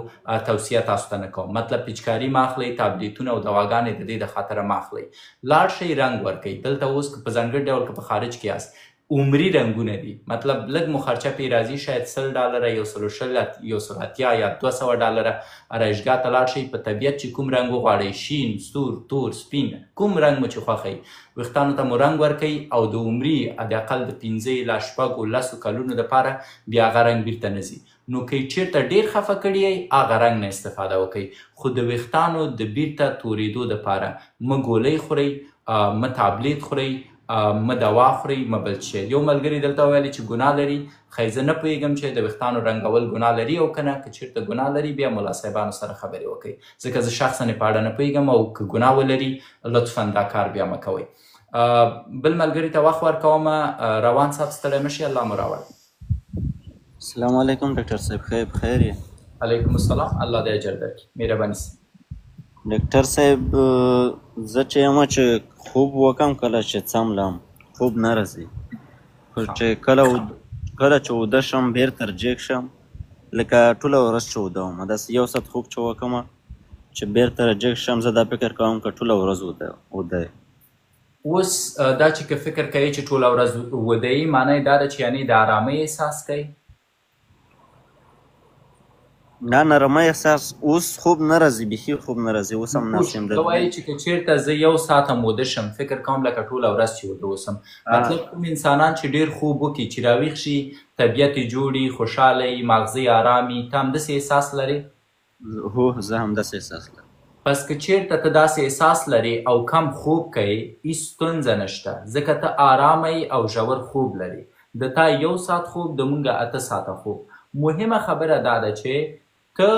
توصیه تاسو ته نه کوم. مطلب پیچکاري مه اخلئ، تابلیتونه او دواګانې د دې د خاطره مه اخلئ. لاړ شئ رنګ ورکئ. دلته اوس که په ځانګړي ډول که په خارج کې یاست، عمري رنګونه دي، مطلب لږ مو خرچه پرې راځي، شاید $100 $120 یا $200 ارایشګاه ته لاړ شئ، په طبیعت چې کوم رنګ وغواړئ، شین، سور، تور، سپین، کوم رنګ مو چې خوښئ، ویښتانو ته مو رنګ ورکئ او د عمري حداقل د 5 لا 10 کلونو دپاره بیا هغه رنګ بیرته نه ځي. نو که یې چیرته ډېر خفه کړي یئ، هغه رنګ نه استفاده وکئ. خو د ویښتانو د بیرته تورېدو دپاره مه ګولۍ خورئ، مه تابلیت خورئ، مه دوا خورئ، مه بل څه شی. یو ملګري دلته ویلي چې ګناه لري. ښایي زه نه پوهېږم چې د ویښتانو رنګول ګناه لري او که نه. که چېرته ګناه لري بیا ملا صاحبانو سره خبرې وکئ، ځکه زه شخصا یې په اړه نه پوهېږم. او که ګناه ولري لطفا دا کار بیا مه کوئ. بل ملګري ته وخت ورکوم. روان صاحب ستړی مه شي، الله مو راوړي. السلام علیکم ډاکټر صاحب، خیر یې؟ علیکم السلام، الله دې اجر درکړي، مهرباني سي. ډاکټر صاحب زه چې یم چې خوب وکم، کله چې څملم خوب نه راځي، خو چې کله چې وده شم بېرته رجیګ شم، لکه ټوله ورځ چې وده وم، داسې یو ساعت خوب چې وکم چې بېرته رجیګ شم، زه دا فکر کوم که ټوله ورځ وده. اوس دا چې که فکر کوي چې ټوله ورځ وده یي، معنی یې دا ده چې یعنې د ارامۍ احساس کوي؟ نه، نرمۍ احساس اوس خوب نه راځي، بیخي خوب نه راځي. اوس هم ناست یم. ته وایي چې که چېرته زه یو ساعت هم وده شم، فکر کوم لکه ټوله ورځ چې وده اوسم. مطلب کوم انسانان چې ډېر خوب وکړي، چې راویښ شي، طبیعت یې جوړي، خوشحاله یي، ماغزه یې ارام وي، ته همداسې احساس لرې؟ هو، زه همداسې احساس لرم. پس که چېرته ته داسې احساس لرې او کم خوب کوې، هېڅ ستونزه نشته، ځکه ته ارامه یې او ژور خوب لرې. د تا 1 ساعت خوب، د مونږ 8 ساعته خوب. مهمه خبره دا ده چې ته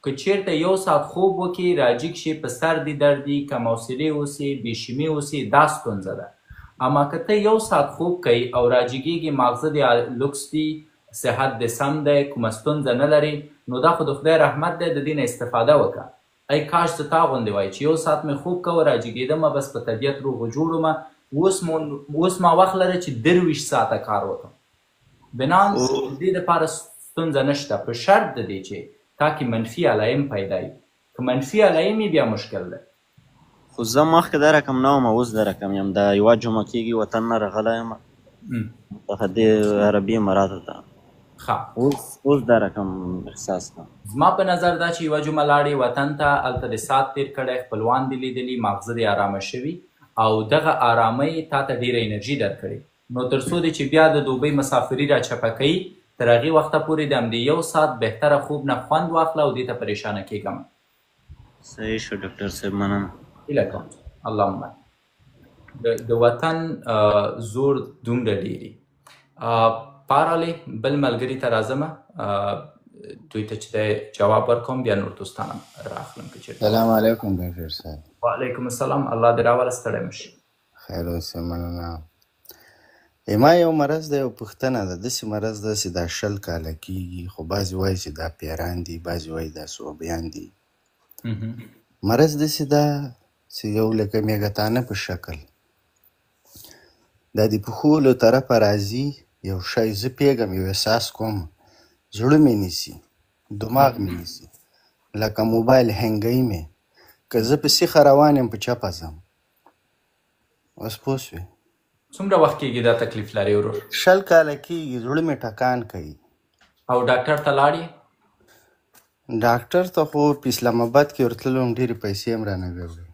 که چېرته 1 ساعت خوب وکړې، راجیګ شي، په سر دې درد وي، کم حوصلې اوسې، بېشیمې اوسې، دا ستونزه ده. اما که ته 1 ساعت خوب کوې او راجیګېږي، ماغزه دې لوکس دي، صحت دې سم دی، کومه ستونزه نه لرې، نو دا خو د خدای رحمت دی، د دې نه استفاده وکړه. ای کاش زه تا غوندې وای چې 1 ساعت مې خوب کوه، راجیګېدمه، بس په طبیعت روغ و جوړ ومه، اوس ما وخت لري چې 23 ساعته کار وکړم. بنان د دې دپاره ستونزه نشته، په شرط د دې چې تا کې منفي علایم پیدا وي. که منفي علایم وي بیا مشکل دی. خو زه مخکې دا رقم نه وم، اوس دا رقم یم. د یوه جمعه کېږي وطن نه راغلی یم، متحدې عربي اماراتو ته. اوس دا رقم احساس کوم. زما په نظر دا چې یوه جمعه لاړې وطن ته، هلته دې ساعت تېر کړی، خپلوان دې لیدلي، ماغزه دې ارامه شوي او دغه ارامۍ تا ته ډېره انرژي درکړې. نو تر څو دې چې بیا د دوبۍ مسافري را چپه کوي، تر هغې وخته پورې د همدې 1 ساعت بهتره خوب نه خوند واخله او دې ته پریشانه کېږه مه. صحیح شو ډاکټر صاحب، مننه. هیله کوم. اللهم د وطن زور دومره ډېري. پارالې بل ملګري ته راځم دوی ته چې دی جواب ورکوم بیا نور دوستان هم راخلم که چېرته. سلام علیکم ډاکټر صاحب. وعلیکم السلام. الله دې راوله ستړی مه شي. خیر اوسې مننه. ما یو مرض دی، یو پوښتنه ده. داسې مرض ده چې دا 20 کاله کېږي، خو بعضې وایي چې دا پیران دي، بعضې وایي دا صوبیان دي. مرض داسې ده چې یو لکه میږتانه په شکل دا د پښو له طرفه راځي، یو شی زه پیږم، یو احساس کوم، زړه مې نیسي، دماغ مې نیسي، لکه موبایل هنګوي مې، که زه په سیخه روان یم په چپه ځم. اوس پوه شوې؟ څومره وخت کېږي دا تکلیف لري ورور؟ 20 کاله کېږي، زړه مې ټکان کوي. او ډاکټر ته لاړې؟ ډاکټر ته خو په اسلام آباد کې ورتللو، ډېرې پیسې هم رانه ګوړې.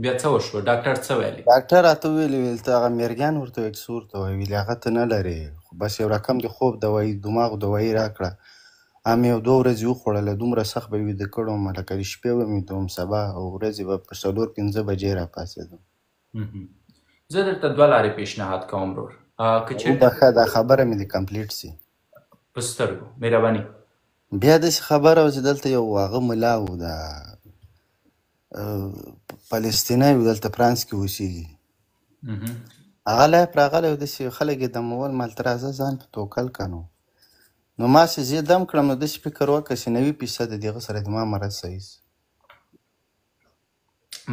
بیا څه وشوه؟ ډاکټر څه ویلې؟ ډاکټر راته ویلې، ویل ته هغه میرګیان ورته وایي، څه ورته وایي، ویلې هغه ته نه لرې، خو بس یو رقم د خوب دوایي، دماغ دوایي راکړه. هم یو 2 ورځې وخوړله، دومره سخت به ویده کړم، لکه د شپې به مې ویده وم، سبا او ورځې به په 4-5 بجې راپاڅېدم. زه درته 2 لارې پیشنهاد کوم ورور. که چېرته وبخښه، دا خبره مې دې کمپلیټ سي. په سترګو مهرباني. بیا داسې خبره وه چې دلته یو هغه ملا و، دا فلسطینی و، دلته فرانس کې اوسېږي. هغه لایف راغلی و، داسې خلک یې دمول، ما هلته راځه ځان په توکل که نو ما چې زه دم کړم، نو داسې فکر وکړه چې 90% د هغه سره د ما مرض صحیح سي.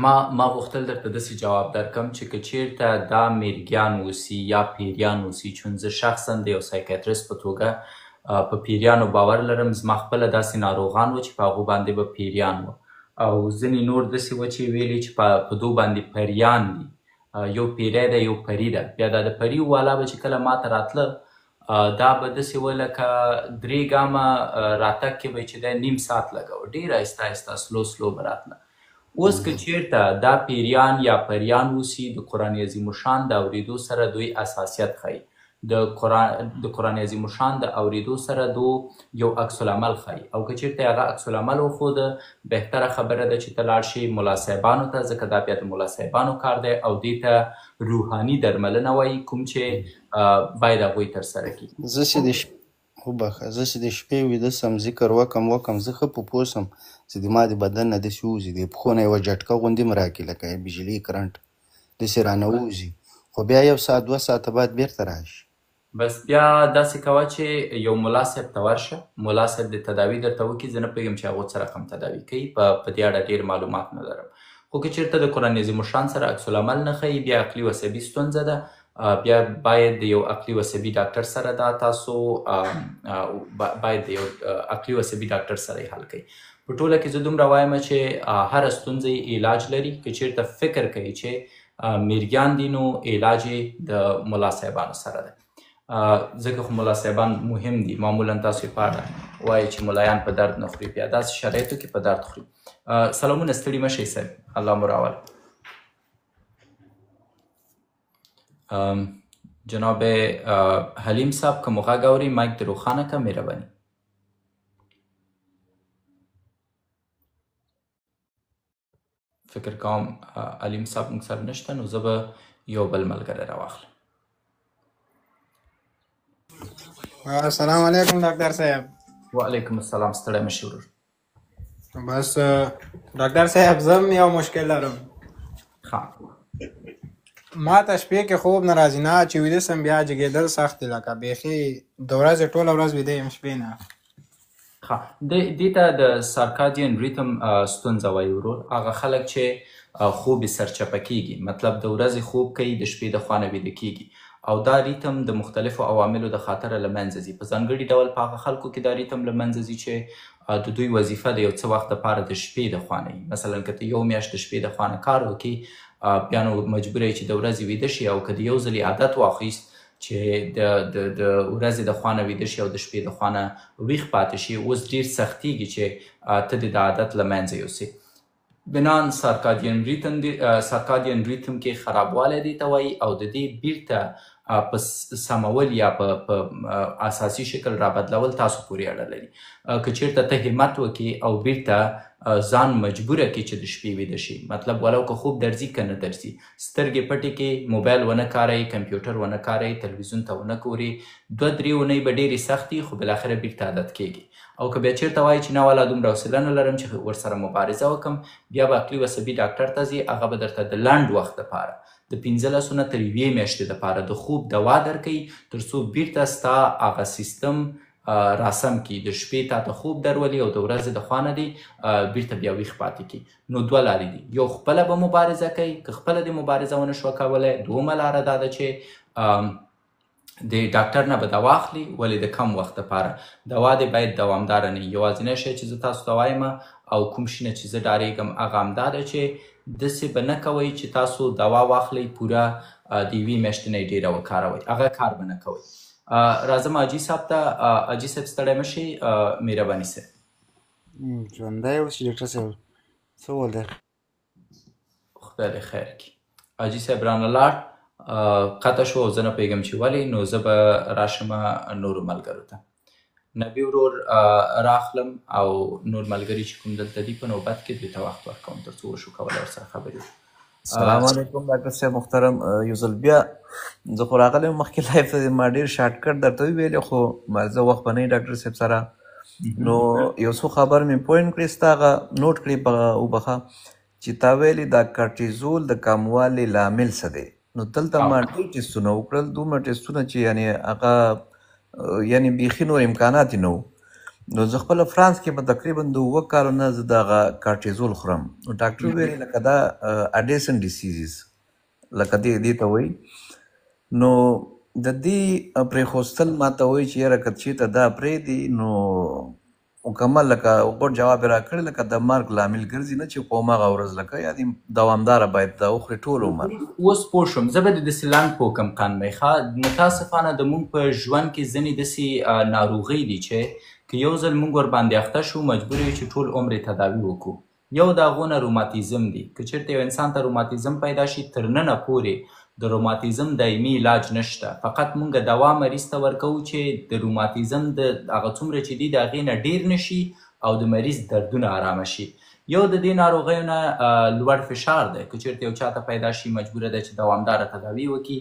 ما غوښتل درته داسې جواب درکړم چې که چېرته دا میرګیان اوسي یا پیریان اوسي، چون زه شخصا د یو سایکیاتریست په توګه په پیریانو باور لرم. زما خپله داسې ناروغان وو چې په هغو باندې به پیریان وو، او ځینې نور داسې وو چې ویلي چې په دو باندې پریان دي. یو پیری ده، یو پری ده. بیا دا د پري والا به چې کله ما ته راتله، دا به داسې وه لکه 3 ګامه راتګ کې به چې دی 1.5 ساعت لګوه، ډېر آهسته آهسته سلو به راتله. اوس که چېرته دا پیریان یا پریان اوسي، د قرآن عظیم الشان د اورېدو سره دوی اساسیت ښیي، د قرآن عظیم الشان د اورېدو سره دو یو عکس العمل ښیي. او که چېرته هغه عکس العمل وښوده، بهتره خبره ده چې ته لاړ شې ملا صاحبانو ته، ځکه دا بیا د ملا صاحبانو کار دی، او دې ته روحاني درملنه وایي، کوم چې باید هغوی ترسره کړي. زه چې د شپې ویده سم، ذکر وکم زه ښه په پوه سم چې د ما د بدن نه داسې ووځي، د پښو نه یوه جټکه غوندې م راکړي، لکه بجلي کرنټ داسې رانه ووځي، خو بیا 1 ساعت 2 ساعته بعد بېرته راشي. بس بیا داسې کوه چې یو ملا صاحب ته ورشه، ملا صاحب د تداوي درته وکړي. زه نه پوهېږم چې هغو څه رقم تداوي کوي، په دې اړه ډېر معلومات نه لرم. خو که چېرته د قرآن عظیم الشان سره عکس العمل نه ښیي، بیا عقلي و عصبي ستونزه ده. بیا باید د یو عقلي و عصبي ډاکټر سره دا تاسو باید د یو عقلي و عصبي ډاکټر سره یې حل کوي. په ټوله کې زه دومره وایم چې هره ستونزه یې علاج لري. که چېرته فکر کوي چې میرګیان دي، نو علاج یې د ملا صاحبانو سره ده، ځکه خو ملا صاحبان مهم دي. معمولا تاسو یې په اړه وایي چې ملایان په درد نه خوري، بیا داسې شرایطو کې په درد خوري. سلامونه، ستړي مه شئ صاحب، الله مو راوله. جناب حلیم صاحب که مو غږ اوري، مایک دې روښانه که، مهرباني. فکر کوم حلیم صاحب موږ سره نشته، نو زه به یو بل ملګری راواخلم. السلام علیکم ډاکټر صاحب. وعلیکم السلام. ستړی مه شي ورور. بس ډاکټر صاحب زه هم یو مشکل لرم. ما ته شپې کې خوب نه راځي، نه چې ویده سم بیا جګېدل سخت دي، لکه بیخي د ورځې ټوله ورځ ویده یم، شپې نه. دې ته د سارکادین ریتم ستونزه وایي ورور. هغه خلک چې خوب یې سرچپه کېږي، مطلب د ورځې خوب کوي، د شپې د خوا نه ویده کېږي، او دا ریتم د مختلفو عواملو د خاطره له منځه ځي. په ځانګړي ډول په هغه خلکو کې دا ریتم له منځه ځي چې د دوی وظیفه د یو څه وخت دپاره د شپې د خوا نه وي. مثلا که ته 1 میاشت د شپې د خوا نه کار وکړي، بیا نو مجبوره یې چې د ورځې ویده شي، او که د یو ځلې عادت واخیست چې د ورځې د خوا نه ویده شي او د شپې د خوا نه ویښ پاتې شي، اوس ډېر سختېږي چې ته د عادت له منځه یوسې. بنان سارکادین ریتم کې خرابوالی دی ته وایي، او د دې بیرته په سمول یا په اساسي شکل رابدلول تاسو پورې اړه لري. که چېرته ته همت وکړي او بیرته ځان مجبوره کړي چې د شپې ویده شي. مطلب ولو که خوب درځي که نه درځي، سترګې پټې کړي، موبایل ونه کاروئ، کمپیوټر ونه کاروئ، تلویزیون ته ونه ګورئ. 2-3 اونۍ به ډېرې سختې خو بالاخره بیرته عادت کېږي. او که بیا چېرته وایي چې نه والا دومره حوصله نه لرم چې ورسره مبارزه وکړم، بیا به عقلي عصبي ډاکټر ته ځي. هغه به درته د لنډ وخت دپاره د 15 نه تر 1 میاشتې دپاره د خوب دوا درکوي، تر څو بیرته ستا هغه سیستم راسم کی، د شپې تا ته خوب درولي او د ورځې د خوا نه دی بیرته بیا ویښ پاتې کی. نو 2 لارې دي، یو خپله به مبارزه کوي، که خپله د مبارزه ونه شوه کولی، دومه لاره دا ده چې د ډاکټر نه به دوا اخلي، ولې د کم وخت دپاره. دوا دی باید دوامداره نه وي. یوازینی شی چې زه تاسو ته وایم او کوم شي نه چې زه ډارېږم هغه همدا ده چې داسې به نه کوئ چې تاسو دوا واخلئ پوره د 1 میاشتې نه یې ډېره وکاروئ، هغه کار به نه کوئ. راځم حاجي صاحب ته. حاجي صاحب ستړی مه شئ، مهرباني صاحب. ژوندی اوسئ ډاکټر صاحب، څه ول دی؟ خدای دې خیر کړي. حاجي صاحب رانه لاړ، قطع شو او زه نه پوهېږم چې ولې، نو زه به راشم نورو ملګرو ته. نبي ورور راخلم او نور ملګري چې کوم دلته دي په نوبت کې دوی ته وخت ورکوم تر څو وشو کولی ورسره خبرې وکړو. السلام علیکم ډاکټر صاحب محترم. یو ځل بیا زه خو راغلی یم مخکې لایف ته، ما ډېر شارټ کټ درته وویلې خو زه وخت به نه ډاکټر صاحب سره. نو یو څو خبر مې پوینټ کړې، ستا هغه نوټ کړې په وبخه چې تا ویلې دا کارټیزول د کموالي لامل څه دی. نو دلته ما ډېر ټیسټونه وکړل، دومره ټیسټونه چې یعنې هغه یعنې بیخي نور امکانات یې نه وو. نو زه خپله فرانس کې به تقریبا د 7 کالو نه زه دغه کارټیزول خورم. نو ډاکټر ویلې لکه دا اډیسن ډیسیزز لکه دې ته وایي. نو د دې پرېښودل ما ته وایي چې یاره که چېرته دا پرېږدي نو مکمل لکه غوټ جواب یې راکړی لکه د مرګ لامل ګرځي نه چې په هماغه ورځ لکه یا دې دوامداره باید دا وخوري ټول عمر. اوس پوه شوم. زه به د داسې لنډ پوه کړم قانمۍ ښه. متاسفانه د مونږ په ژوند کې ځینې داسې ناروغۍ دي چې که یو ځل مونږ ورباندې اخته شو مجبور یو چې ټول عمر یې تداوي وکړو. یو د هغو نه روماتیزم دی. که چېرته یو انسان ته روماتیزم پیدا شي تر ننه پورې د روماتیزم دایمي علاج نشته، فقط مونږ دوا مریض ته ورکوو چې د روماتیزم د هغه څومره چې دي د هغې نه ډېر نشي او د مریض دردونه آرامه شي. یو د دې ناروغیو نه لوړ فشار دی. که چېرته یو چاته پیدا شي مجبوره ده چې دوامداره تداوي وکړي،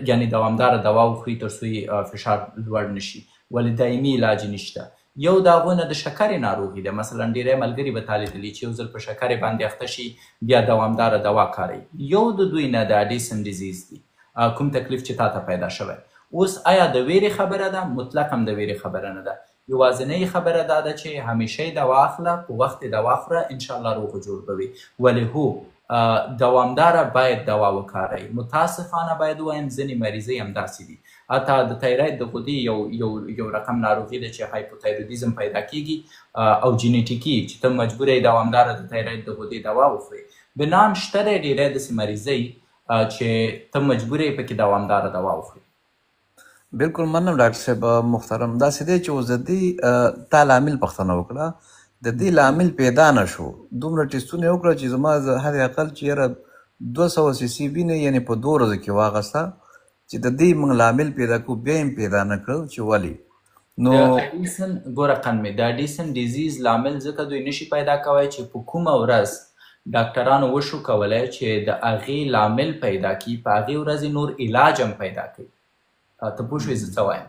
یعنې دوامداره دوا وخوري تر څو یې فشار لوړ نشي، ولې دایمي علاج نشته. یو د هغو نه د شکرې ناروغي ده. مثلا ډېری ملګري به تا لیدلي چې یو ځل په شکرې باندې اخته شي بیا دوامداره دوا کاروي. یو د دوی نه د اډیسن ډیزیز دی، کوم تکلیف چې تا ته پیدا شوی. اوس آیا د ویرې خبره ده؟ مطلق هم د ویرې خبره نه ده. یوازینۍ خبره دا ده چې همیشه یې دوا اخله، په وخت یې دوا خوره، انشاءالله روغ و جوړ به وي. ولې هو دوامداره باید دوا وکاروئ. متاسفانه باید ووایم ځینې مریضۍ همداسې دي. حتی د تایراید د غدې یو رقم ناروغي ده چې هایپوتایرویدیزم پیدا کیږي او جینیټیکي چې ته مجبور یې دوامداره د تایراید د غدې دوا وخورې. بنان شته دی ډېری داسې مریضۍ چې ته مجبور یې پکې دوامداره دوا وخورې. بالکل منم ډاکټر صاحب محترم. داسې دی چې اوس د دې تا لامل پوښتنه وکړه، د دې لامل پیدا نه شو. دومره ټیسټونه یې وکړه چې زما حد اقل چې یاره 200 سي وینې یعنې په 2 ورځو کې واخیسته چې د دې موږ لامل پیدا کړو، بیا یې پیدا نه کړو چې ولې. نو د اډیسن ګوره قنمې د اډیسن ډیزیز لامل ځکه دوی نشي پیدا کوی چې په کومه ورځ ډاکټرانو وشو کولی چې د هغې لامل پیدا کړي، په هغې ورځې نور علاج هم پیدا کوي. ته پوه شوې زه څه وایم؟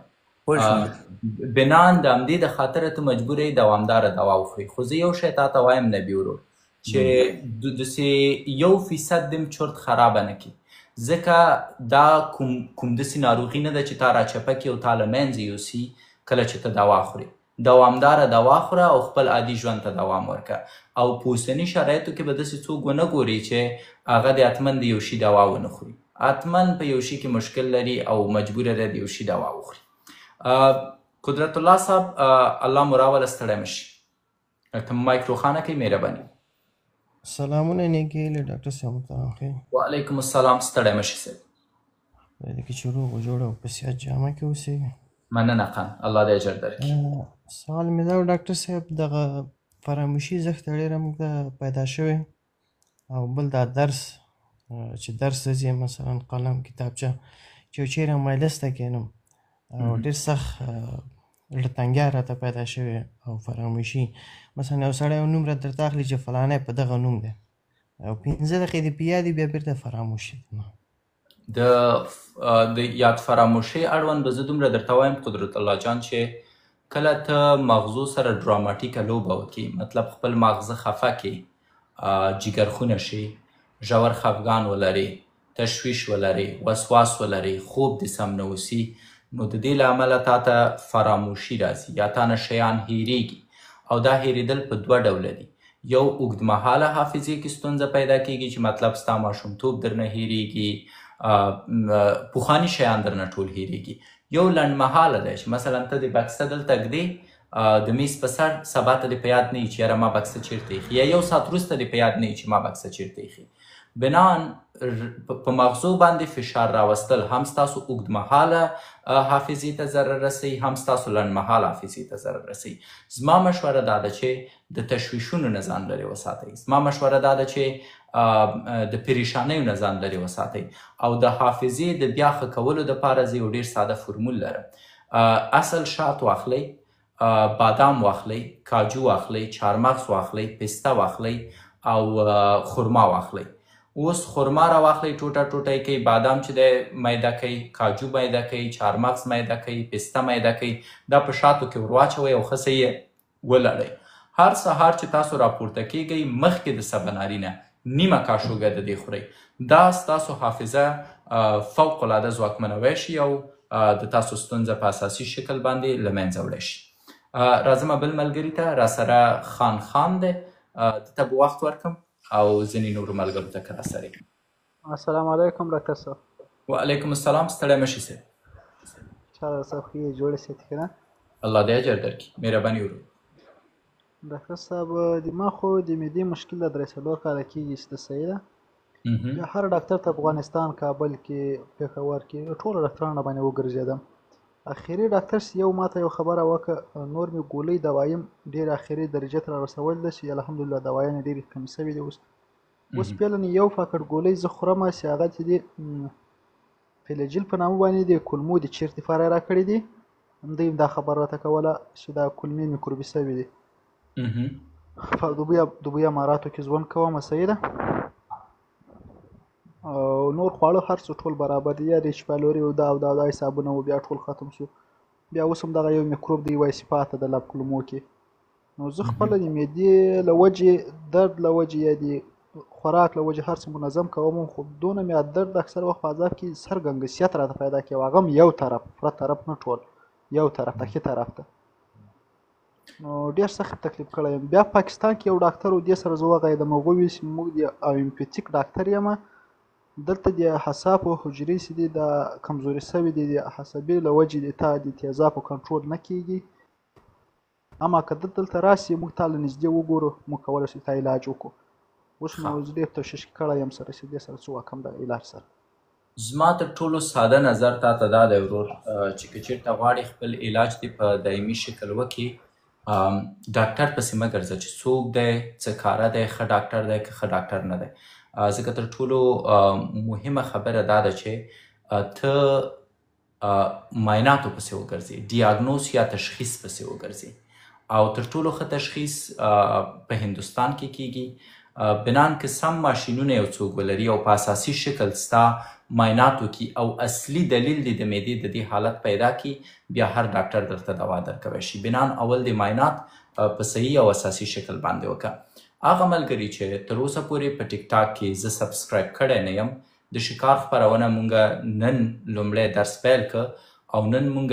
بنان د همدې د خاطره ته مجبور یې دوامداره دوا وخوري. خو زه یو شی تا ته وایم نبي ورور چې داسې 1% دم چرت خرابه نه کړي، ځکه دا کوم داسې ناروغي نه ده چې تا راچپه کړي او تا له منځه یوسي کله چې ته دوا خورې. دوامداره دوا خوره او خپل عادي ژوند ته دوام ورکړه. او په اوسني شرایطو کې به داسې څوک ونه ګوري چې هغه د حتما د یو شي دوا ونه خوري. حتما په یو شي کې مشکل لري او مجبوره ده د یو شي دوا وخوري. قدرت الله صاحب الله مو راوله ستړی مه شي. ته مایک روښانه کړئ مهرباني. سلامونه نیکې هیلې ډاکټر صاحب محترم خیر. وعلیکم السلام. ستړی مه شي صاحب. خدای دې کې چې روغ و جوړ او په صحت جامه کې اوسېږي. مننه قن الله دې اجر درکړي. سوال مې دا و ډاکټر صاحب دغه فراموشي زښت ډېره موږ ته پیدا شوې او بل دا درس چې درس ته ځي مثلا قلم کتابچه چې چیرې مجلس ته کښېنم او ډېر سخت زړه تنګیا راته پیدا شوې او فراموشي. مثلا یو سړی یو نوم راته درته اخلي چې فلانی په دغه نوم دی او 15 دقیقې دې په یاد وي بیا بېرته فراموش شي. د یاد فراموشۍ اړوند به زه دومره درته وایم قدرت الله جان چې کله ته مغزو سره ډراماتیکه لوبه وکړي، مطلب خپل مغزه خفه کړي، جګرخونه شي، ژور خفګان ولري، تشویش ولري، وسواس ولري، خوب دې سم نه اوسي، نو د دې له امله تا ته فراموشي راځي یا تا نه شیان هیریږي. او دا هیریدل په دوه ډوله دي. یو اوږدمهاله حافظې کې ستونزه پیدا کیږي چې مطلب ستا ماشومتوب درنه هیریږي، پخواني شیان درنه ټول هیریږي. یو لنډمهاله دی چې مثلا ته د بکسه دلته ږدې د میز په سر، سبا ته دې په یاد نه وي چې یاره ما بکسه چیرته ایښي، یا یو ساعت وروسته دې په یاد نه وي چې ما بکسه چیرته ایښي. بنان په مغزو باندې فشار راوستل هم ستاسو اوږدمهاله حافظې ته ضرر رسوي، هم ستاسو لنډمهاله حافظې ته ضرر رسوي. زما مشوره دا ده چې د تشویشونو نه ځان لرې وساتئ. زما مشوره دا ده چې د پریشانیو نه ځان لرې وساتئ. او د حافظې د بیا ښه کولو دپاره زه یو ډېر ساده فرمول لرم. اصل شات واخلئ، بادام واخلئ، کاجو واخلئ، چارمغز واخلئ، پسته واخلئ او خرما واخلئ. اوس خرما را واخلئ، ټوټه ټوټه یې کوئ، بادام چې دی میده کوئ، کاجو میده کوئ، چارمغز میده کوئ، پسته میده کوئ، دا په شاتو کې ور واچوئ او ښه څه یې ولړئ. هر سهار چې تاسو راپورته کیږئ مخکې د سباناري نه نیمه کاشوګه د دې خورئ. دا ستاسو حافظه فوق العاده ځواکمنوی شي او د تاسو ستونزه په اساسي شکل باندې له منځه وړی شي. راځم بل ملګري ته، راسره خان دی، ده ته به وخت ورکړم او ځینې نورو ملګرو ته که راسره کړم. السلام علیکم ډاکټر صاحب. وعلیکم السلام. ستړی مه شي صاحب. چا صاحب ښې جوړې سې که نه؟ الله دې اجر درکړي، مهرباني ورو. ډاکټر صاحب د ما خو د معدې مشکل د 3 کاله کېږي چې د صحیح ده. بیا هر ډاکټر ته افغانستان، کابل کې، پېښور کې ټولو ډاکټرانو باندې وګرځېدم. اخري ډاکټر یو ماته یو خبره وکړه، نور مې ګولۍ دوایم ډېر اخري درجې ته را رسول ده چې الحمدلله دوایانې ډېرې کمې سوي دي. اوس فعلا یو پاکټ ګولۍ زه خورم چې هغه چې دی فلجیل په نامه باندې د کولمو د چیرت لپاره را کړي دي. دوی دا خبره راته کوله چې دا کولمې میکروبي سوي دي. په دبي اماراتو کې ژوند کوم، صحیح ده. او نور خواړه هر څه ټول برابر دي، یا د شپالوري او دا او دا حسابونه و بیا ټول ختم شو. بیا اوس هم دغه یو میکروب دی وایي پاته د لب کولمو کې. نو زه خپله د معدې له وجې، درد له وجې یا د خوراک له وجې هر څه منظم کوم، خو دونه مې درد اکثر وخت په عذاب کې سرګنګسیت راته پیدا کوي، هغه هم یو طرف، پوره طرف نه ټول، یو طرف ته ښي طرف ته. نو ډېر سخت تکلیف کړی یم. بیا پاکستان کې یو ډاکټر و، دې سره زه وغږېدم، هغوی ویل چې موږ د اومپیتیک ډاکټر یم، دلته د اعصابو حجرې چې دي دا کمزوري سوي دي، د عصبي له وجې د تا د تیزابو کنټرول نه کېږي. اما که دلته راسي موږ تا له نږدې وګورو، موږ کولی شو تا علاج وکړو. اوس نو زه ډېر تشویش کړی یم سره چې دې سره څه وکړم د علاج سره. زما تر ټولو ساده نظر تا ته دا دی ورور چې که چېرته غواړې خپل علاج دې په دایمي شکل وکړي، ډاکټر پسې مه ګرځه چې څوک دی، څه کاره دی، ښه ډاکټر دی که ښه ډاکټر نه دی. ځکه تر ټولو مهمه خبره دا ده چې ته معایناتو پسې وګرځې، ډیاګنوز یا تشخیص پسې وګرځې. او تر ټولو ښه تشخیص په هندوستان کې کیږي، بنان که سم ماشینونه یو څوک ولري او په اساسي شکل ستا معایناتو کې او اصلي دلیل دې د معدې د دې حالت پیدا کړي، بیا هر ډاکټر درته دوا درکوی شي. بنان اول د معاینات په صحیح او اساسي شکل باندې وکړه. هغه ملګري چې تر اوسه پورې په ټیک ټاک کې زه سبسکرایب کړی نه یم، د شکار خپرونه مونږ نن لومړی درس پیل که او نن مونږ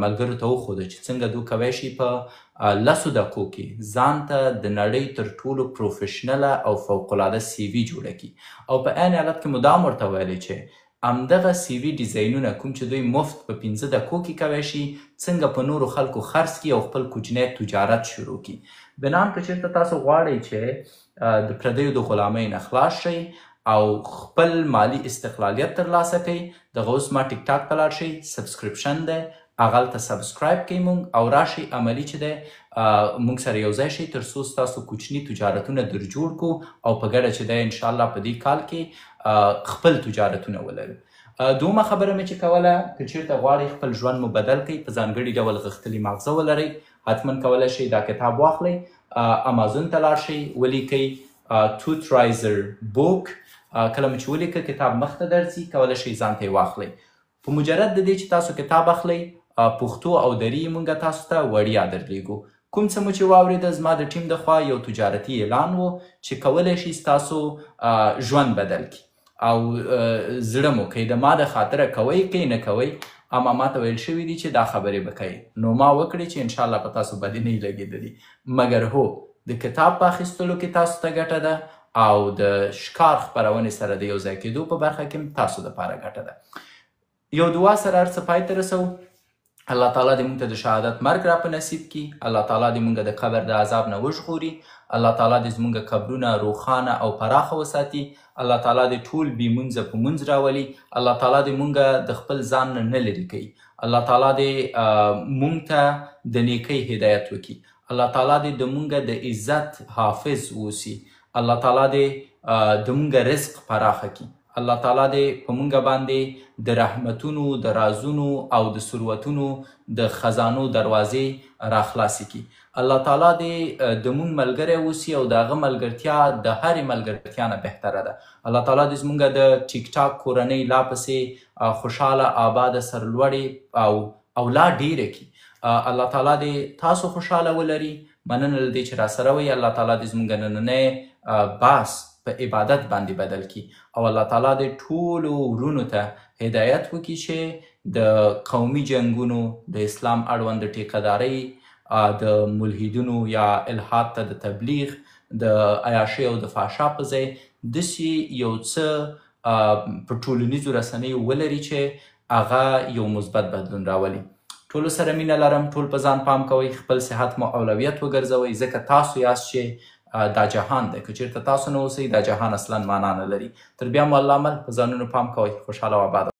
ملګرو ته وښوده چې څنګه دوی کوی شي په 10 دقیقو کې ځان ته د نړۍ تر ټولو پروفیشنله او فوقالعاده سی وي جوړه کړي. او په عین حالت کې مدام ورته ویلی چې همدغه سی وي ډیزاینونه کوم چې دوی مفت په 15 دقیقو کې کوی شي، څنګه په نورو خلکو خرڅ کړي او خپل کوچنی تجارت شروع کړي. بنان که چېرته تاسو غواړئ چې د پردیو د غلامۍ نه خلاص شئ او خپل مالی استقلالیت ترلاسه کړئ، دغه اوس ما ټیک ټاک ته لاړ شئ، سبسکرپشن دی، هغلته سبسکرایب کړئ مونږ او راشئ عملي چې دی مونږ سره یو ځای شئ تر څو ستاسو کوچني تجارتونه در جوړ کړو او په ګډه چې دی انشاءالله په دې کال کې خپل تجارتونه ولرو. دومه خبره مې چې کوله که چېرته غواړئ خپل ژوند مو بدل کړئ په ځانګړي ډول غښتلي ماغزه ولرئ حتما کولی شئ دا کتاب واخلئ امازون ته لاړ شئ ولیکئ توت رایزر بوک کله مو چې ولیکه کتاب مخته درځي کولی شئ ځان ته یې واخلئ په مجرد د دې چې تاسو کتاب اخلئ پښتو او دري موږ تاسو ته وړیا درلیږو کوم څه مو چې واورېده زما د ټیم د خوا یو تجارتي اعلان و چې کولی شئ ستاسو ژوند بدل کړي او زړه مو کوي د ما د خاطره کوئ که نه کوئ اما ما ته ویل شوي دي چې دا خبرې به کوئ نو ما وکړې چې انشاءالله په تاسو بدې نه لګېدلي مګر هو د کتاب په اخیستلو کې تاسو ته ګټه ده او د ښکار خپرونې سره د یو ځای کېدو په برخه کې تاسو دپاره ګټه ده یو دعا سره هر څه پای ته رسوو الله تعالی دې موږ ته د شهادت مرګ را په نصیب کړي الله تعالی دې موږ د قبر د عذاب نه وژغوري الله تعالی دې زموږ قبرونه روښانه او پراخه وساتي الله تعالی دې ټول بې مونځه په مونځ راولي الله تعالی دې موږ د خپل ځان نه لرې کوي الله تعالی دې موږ ته د نیکۍ هدایت وکړي الله تعالی دې د موږ د عزت حافظ اوسي الله تعالی دې د موږ رزق پراخه کړي الله تعالی دې په موږ باندې د رحمتونو د رازونو او د ثروتونو د خزانو دروازې راخلاصې کړي الله تعالی دې د موږ ملګری اوسي او د هغه ملګرتیا د هرې ملګرتیا نه بهتره ده الله تعالی دې زموږ د ټیک ټاک کورنۍ لا پسې خوشحاله آباده سرلوړې او لا ډیره کړي الله تعالی دې تاسو خوشحاله ولري مننه له دې چې راسره وئ الله تعالی دې زموږ نننی بحث په عبادت باندې بدل کی او الله تعالی دې ټولو ورونو ته هدایت وکړي چې د قومي جنګونو د اسلام اړوند د ټیکهدارۍ د ملحدینو یا الحاد ته د تبلیغ د عیاشۍ او د فحشا په ځای داسې یو څه په ټولنیزو رسنیو ولري چې هغه یو مثبت بدلون راولي ټولو سره مینه لرم ټول په ځان پام کوئ خپل صحت مو اولویت وګرځوئ ځکه تاسو یاست چې دا جهان دی که چېرته تاسو نه اوسئ دا جهان اصلا معنا نه لري تر بیا مو الله مل په ځانونو پام کوئ خوشحاله او آباد